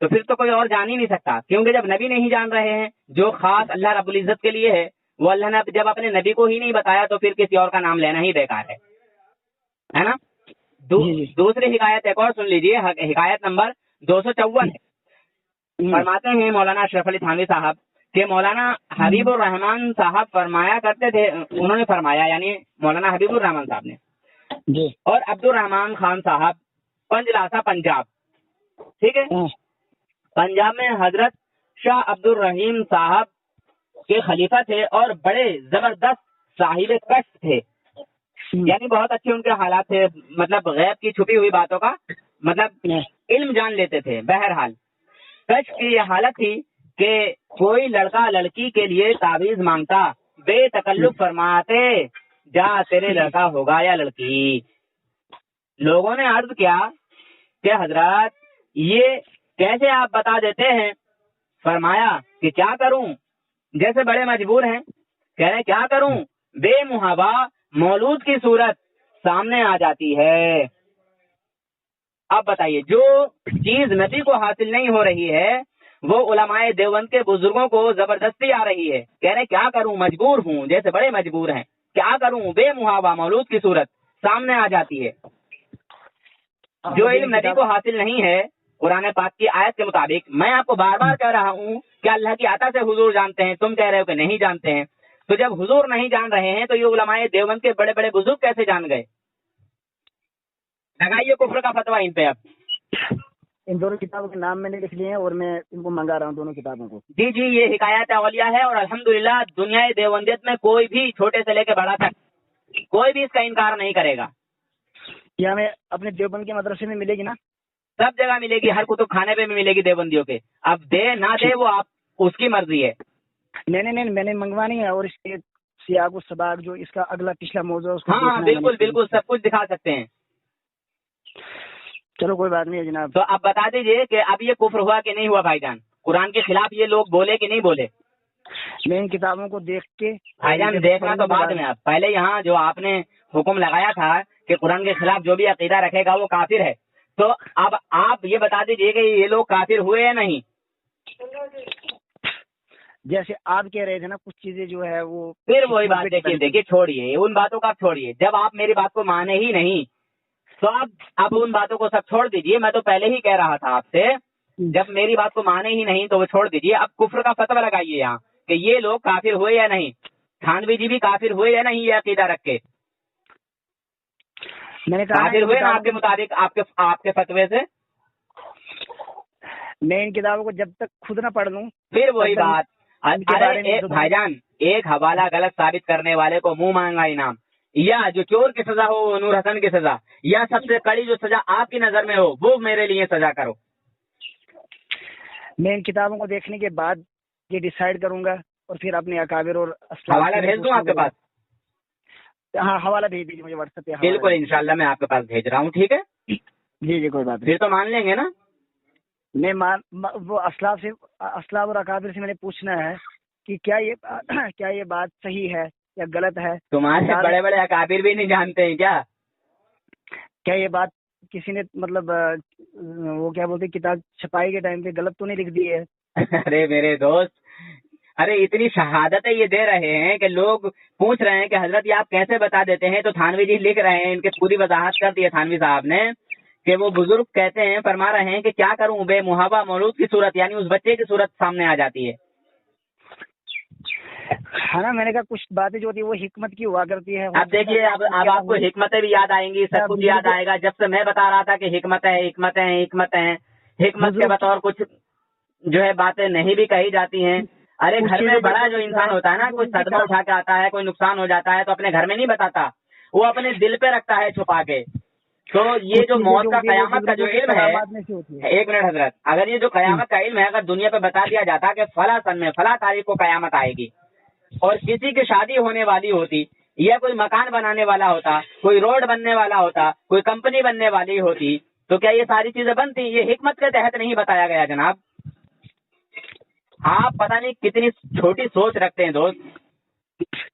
تو پھر تو کوئی اور جان ہی نہیں سکتا، کیونکہ جب نبی نہیں جان رہے ہیں جو خاص اللہ رب العزت کے لیے ہے، وہ اللہ نے جب اپنے نبی کو ہی نہیں بتایا تو پھر کسی اور کا نام لینا ہی بیکار ہے نا۔ دوسری حکایت ایک اور سن لیجئے، حکایت نمبر 254 ہے۔ فرماتے ہیں مولانا اشرف علی تھانوی صاحب کہ مولانا حبیب الرحمان صاحب فرمایا کرتے تھے، انہوں نے فرمایا یعنی مولانا حبیب الرحمان صاحب نے، اور عبد الرحمان خان صاحب پنجلاسا پنجاب، ٹھیک ہے، پنجاب میں حضرت شاہ عبد الرحیم صاحب کے خلیفہ تھے اور بڑے زبردست صاحب کشف تھے، یعنی بہت اچھے ان کے حالات تھے، مطلب غیب کی چھپی ہوئی باتوں کا مطلب علم جان لیتے تھے۔ بہرحال کشف کی یہ حالت تھی کہ کوئی لڑکا لڑکی کے لیے تعویذ مانگتا، بے تکلف فرماتے جا تیرے لڑکا ہوگا یا لڑکی۔ لوگوں نے عرض کیا کہ حضرات یہ کیسے آپ بتا دیتے ہیں؟ فرمایا کہ کیا کروں، جیسے بڑے مجبور ہیں، کہہ رہے کیا کروں، بے محابا مولود کی صورت سامنے آ جاتی ہے۔ اب بتائیے، جو چیز نبی کو حاصل نہیں ہو رہی ہے وہ علماء دیوبند کے بزرگوں کو زبردستی آ رہی ہے، کہہ رہے کیا کروں، مجبور ہوں، جیسے بڑے مجبور ہیں، کیا کروں، بے محابا مولود کی صورت سامنے آ جاتی ہے۔ جو علم نبی کو حاصل نہیں ہے قرآن پاک کی آیت کے مطابق، میں آپ کو بار بار کہہ رہا ہوں کہ اللہ کی عطا سے حضور جانتے ہیں، تم کہہ رہے ہو کہ نہیں جانتے ہیں، تو جب حضور نہیں جان رہے ہیں تو یہ علماء دیوبند کے بڑے بڑے بزرگ کیسے جان گئے؟ لگائیے کفر کا فتویٰ ان پہ۔ اب ان دونوں کتابوں کے نام میں نے لکھ لیے ہیں اور میں ان کو منگا رہا ہوں دونوں کتابوں کو۔ جی جی، یہ حکایت اولیاء ہے اور الحمدللہ دنیا دیوبندیت میں کوئی بھی چھوٹے سے لے کے بڑا تک کوئی بھی اس کا انکار نہیں کرے گا۔ یہ ہمیں اپنے دیوبند کے مدرسے میں ملے گی نا؟ سب جگہ ملے گی، ہر کتب خانے پہ بھی ملے گی دیوبندیوں کے۔ اب دے نہ دے وہ آپ اس کی مرضی ہے۔ نہیں میں نے منگوانی ہے، اور اس کے سیاق و سباق جو اس کا اگلا پچھلا موضوع ہے اس کو ہاں بالکل بالکل سب کچھ دکھا سکتے ہیں۔ چلو کوئی بات نہیں ہے جناب۔ تو اب بتا دیجئے کہ اب یہ کفر ہوا کہ نہیں ہوا بھائی جان؟ قرآن کے خلاف یہ لوگ بولے کہ نہیں بولے؟ میں ان کتابوں کو دیکھ کے بھائی جان دیکھنا تو بعد میں، آپ پہلے یہاں جو آپ نے حکم لگایا تھا کہ قرآن کے خلاف جو بھی عقیدہ رکھے گا وہ کافر ہے، تو اب آپ یہ بتا دیجئے کہ یہ لوگ کافر ہوئے یا نہیں؟ جیسے آپ کہہ رہے تھے نا کچھ چیزیں جو ہے وہ پھر وہی بات دیکھیے چھوڑیے ان باتوں کا، آپ چھوڑیے، جب آپ میری بات کو مانے ہی نہیں تو اب ان باتوں کو سب چھوڑ دیجئے۔ میں تو پہلے ہی کہہ رہا تھا آپ سے، جب میری بات کو مانے ہی نہیں تو وہ چھوڑ دیجئے۔ اب کفر کا فتویٰ لگائیے یہاں کہ یہ لوگ کافر ہوئے یا نہیں، تھانوی جی بھی کافر ہوئے یا نہیں یہ عقیدہ رکھ کے؟ میں نے کہا کافر ہوئے نا آپ کے مطابق، آپ کے فتوے سے؟ میں ان کتابوں کو جب تک خود نہ پڑھ لوں پھر وہی بات، بھائی جان ایک حوالہ غلط ثابت کرنے والے کو منہ مانگا انعام، یا جو چور کی سزا ہو وہ نور حسن کی سزا، یا سب سے کڑی جو سزا آپ کی نظر میں ہو وہ میرے لیے سزا کرو۔ میں ان کتابوں کو دیکھنے کے بعد یہ ڈیسائیڈ کروں گا اور پھر اپنے اکابر اور حوالہ بھیج دوں آپ کے پاس؟ ہاں حوالہ بھیج دیجیے مجھے واٹس ایپ پہ۔ بالکل انشاءاللہ میں آپ کے پاس بھیج رہا ہوں، ٹھیک ہے؟ جی کوئی بات نہیں، پھر تو مان لیں گے نا؟ میں وہ اسلاف اور اکابر سے میں نے پوچھنا ہے کہ کیا یہ بات صحیح ہے یا غلط ہے؟ تمہارے بڑے بڑے اکابر بھی نہیں جانتے ہیں کیا یہ بات کسی نے مطلب وہ کیا بولتے کتاب چھپائی کے ٹائم پہ غلط تو نہیں لکھ دی ہے؟ ارے میرے دوست، ارے اتنی شہادتیں یہ دے رہے ہیں کہ لوگ پوچھ رہے ہیں کہ حضرت یہ آپ کیسے بتا دیتے ہیں، تو تھانوی جی لکھ رہے ہیں، ان کی پوری وضاحت کر دی ہے تھانوی صاحب نے کہ وہ بزرگ کہتے ہیں، فرما رہے ہیں کہ کیا کروں، بے محابا مولود کی صورت یعنی اس بچے کی صورت سامنے آ جاتی ہے۔ ہے نا، میں نے کہا کچھ باتیں جو ہوتی ہے وہ حکمت کی ہوا کرتی ہے۔ اب دیکھیے اب آپ کو حکمتیں بھی یاد آئیں گی، سب کچھ یاد آئے گا۔ جب سے میں بتا رہا تھا کہ حکمت ہے حکمت کے بطور کچھ جو ہے باتیں نہیں بھی کہی جاتی ہیں۔ ارے گھر میں بڑا جو انسان ہوتا ہے نا، کوئی صدمہ اٹھا کے آتا ہے، کوئی نقصان ہو جاتا ہے تو اپنے گھر میں نہیں بتاتا، وہ اپنے دل پہ رکھتا ہے چھپا کے۔ تو یہ جو موت کا قیامت کا جو علم ہے، ایک منٹ حضرت، اگر یہ جو قیامت کا علم ہے اگر دنیا پہ بتا دیا جاتا کہ فلاں سن میں فلاں تاریخ کو قیامت آئے گی، اور کسی کی شادی ہونے والی ہوتی، یا کوئی مکان بنانے والا ہوتا، کوئی روڈ بننے والا ہوتا، کوئی کمپنی بننے والی ہوتی، تو کیا یہ ساری چیزیں بنتی؟ یہ حکمت کے تحت نہیں بتایا گیا جناب۔ آپ پتہ نہیں کتنی چھوٹی سوچ رکھتے ہیں دوست۔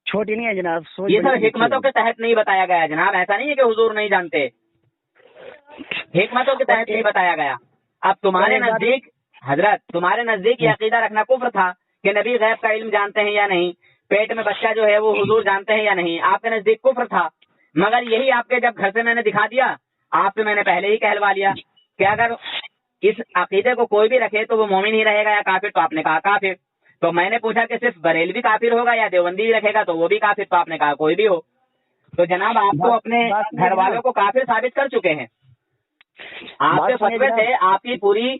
چھوٹی نہیں ہے جناب سوچ، یہ سب حکمتوں کے تحت نہیں بتایا گیا جناب، ایسا نہیں ہے کہ حضور نہیں جانتے، حکمتوں کے تحت نہیں بتایا گیا۔ اب تمہارے نزدیک حضرت تمہارے نزدیک یہ عقیدہ رکھنا کفر تھا کہ نبی غیب کا علم جانتے ہیں یا نہیں، پیٹ میں بچہ جو ہے وہ حضور جانتے ہیں یا نہیں، آپ کے نزدیک کفر تھا. مگر یہی آپ کے جب گھر سے میں نے دکھا دیا، آپ سے میں نے پہلے ہی کہلوا لیا کہ اگر اس عقیدے کو کوئی بھی رکھے تو وہ مومن ہی رہے گا یا کافر، تو آپ نے کہا کافر. تو میں نے پوچھا کہ صرف بریلوی کافر ہوگا یا دیوبندی بھی رکھے گا، تو وہ بھی کافر، تو آپ نے کہا کوئی بھی ہو. تو جناب آپ تو اپنے گھر والوں کو کافر ثابت کر چکے ہیں. آپ کے فتوے سے آپ کی پوری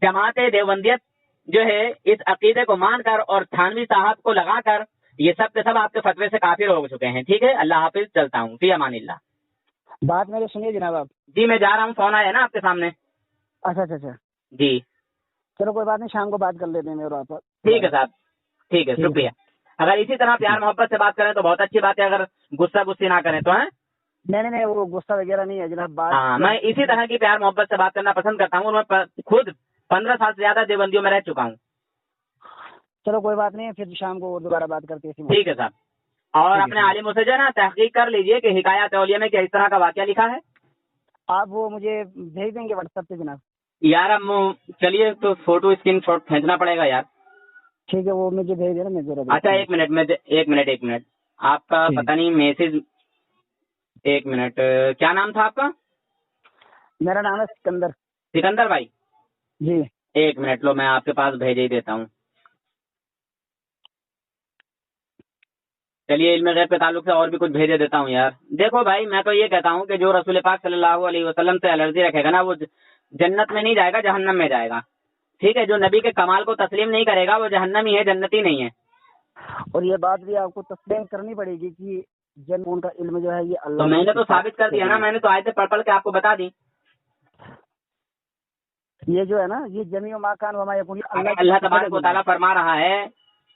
جماعت دیوبندیت جو ہے اس عقیدے کو مان کر اور تھانوی صاحب کو لگا کر یہ سب کے سب آپ کے فتوے سے کافر ہو چکے ہیں. ٹھیک ہے، اللہ حافظ، چلتا ہوں، فی امان اللہ. بات میری سنیے جناب آپ. جی میں جا رہا ہوں، فون آیا نا آپ کے سامنے. اچھا اچھا اچھا جی چلو کوئی بات نہیں، شام کو بات کر لیتے ہیں میرے آپ. ٹھیک ہے صاحب، ٹھیک ہے، شکریہ. اگر اسی طرح پیار محبت سے بات کریں تو بہت اچھی بات ہے، اگر غصہ غصی نہ کریں تو ہیں. نہیں وہ غصہ وغیرہ نہیں ہے جناب. بات ہاں میں اسی طرح کی پیار محبت سے بات کرنا پسند کرتا ہوں، اور میں خود 15 سال سے زیادہ دیوبندیوں میں رہ چکا ہوں. چلو کوئی بات نہیں، پھر شام کو دوبارہ بات کرتے ہیں. ٹھیک ہے صاحب. اور اپنے عالموں سے جو ہے نا تحقیق کر لیجئے کہ حکایات اولیاء میں کیا اس طرح کا واقعہ لکھا ہے. آپ وہ مجھے بھیج دیں گے واٹس ایپ پہ جناب. یار اب چلیے تو فوٹو اسکرین شاٹ کھینچنا پڑے گا یار. ٹھیک ہے، وہ مجھے بھیج دینا میں ضرور. اچھا ایک منٹ آپ کا پتہ نہیں میسج. ایک منٹ، کیا نام تھا آپ کا؟ میرا نام ہے سکندر. سکندر بھائی جی. ایک منٹ، لو میں آپ کے پاس بھیج ہی دیتا ہوں. چلیے علم غیب کے تعلق سے اور بھی کچھ بھیجے دیتا ہوں یار. دیکھو بھائی میں تو یہ کہتا ہوں کہ جو رسول پاک صلی اللہ علیہ وسلم سے الرجی رکھے گا نا وہ جنت میں نہیں جائے گا، جہنم میں جائے گا. ٹھیک ہے، جو نبی کے کمال کو تسلیم نہیں کرے گا وہ جہنمی ہے، جنتی نہیں ہے. اور یہ بات بھی آپ کو تسلیم کرنی پڑے گی کہ ان کا علم جو ہے یہ اللہ. تو میں نے تو ثابت کر دیا نا، میں نے تو آیتیں پڑھ کے آپ کو بتا دی. یہ جو ہے نا یہ جمیع ما کان وما یکون اللہ تبارک و تعالیٰ فرما رہا ہے،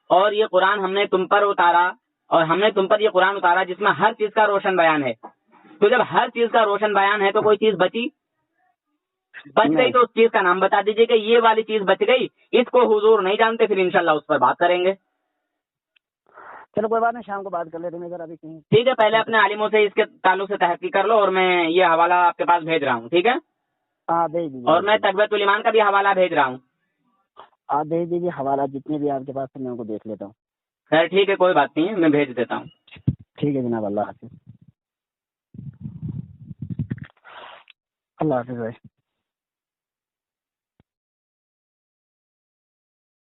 اور یہ قرآن ہم نے تم پر اتارا، اور ہم نے تم پر یہ قرآن اتارا جس میں ہر چیز کا روشن بیان ہے. تو جب ہر چیز کا روشن بیان ہے تو کوئی چیز بچ گئی تو اس چیز کا نام بتا دیجئے کہ یہ والی چیز بچ گئی، اس کو حضور نہیں جانتے، پھر انشاءاللہ اس پر بات کریں گے. چلو کوئی بات نہیں، شام کو بات کر لیتے ہیں ذرا ابھی کہیں. ٹھیک ہے، پہلے اپنے عالموں سے اس کے تعلق سے تحقیق کر لو، اور میں یہ حوالہ آپ کے پاس بھیج رہا ہوں. ٹھیک ہے، ہاں بھیج دیجیے. اور میں تقویت الایمان کا بھی حوالہ بھیج رہا ہوں. آپ بھیج دیجیے حوالہ جتنے بھی آپ کے پاس میں ان کو دیکھ لیتا ہوں. خیر ٹھیک ہے، کوئی بات نہیں ہے، میں بھیج دیتا ہوں. ٹھیک ہے جناب، اللہ حافظ. اللہ حافظ بھائی.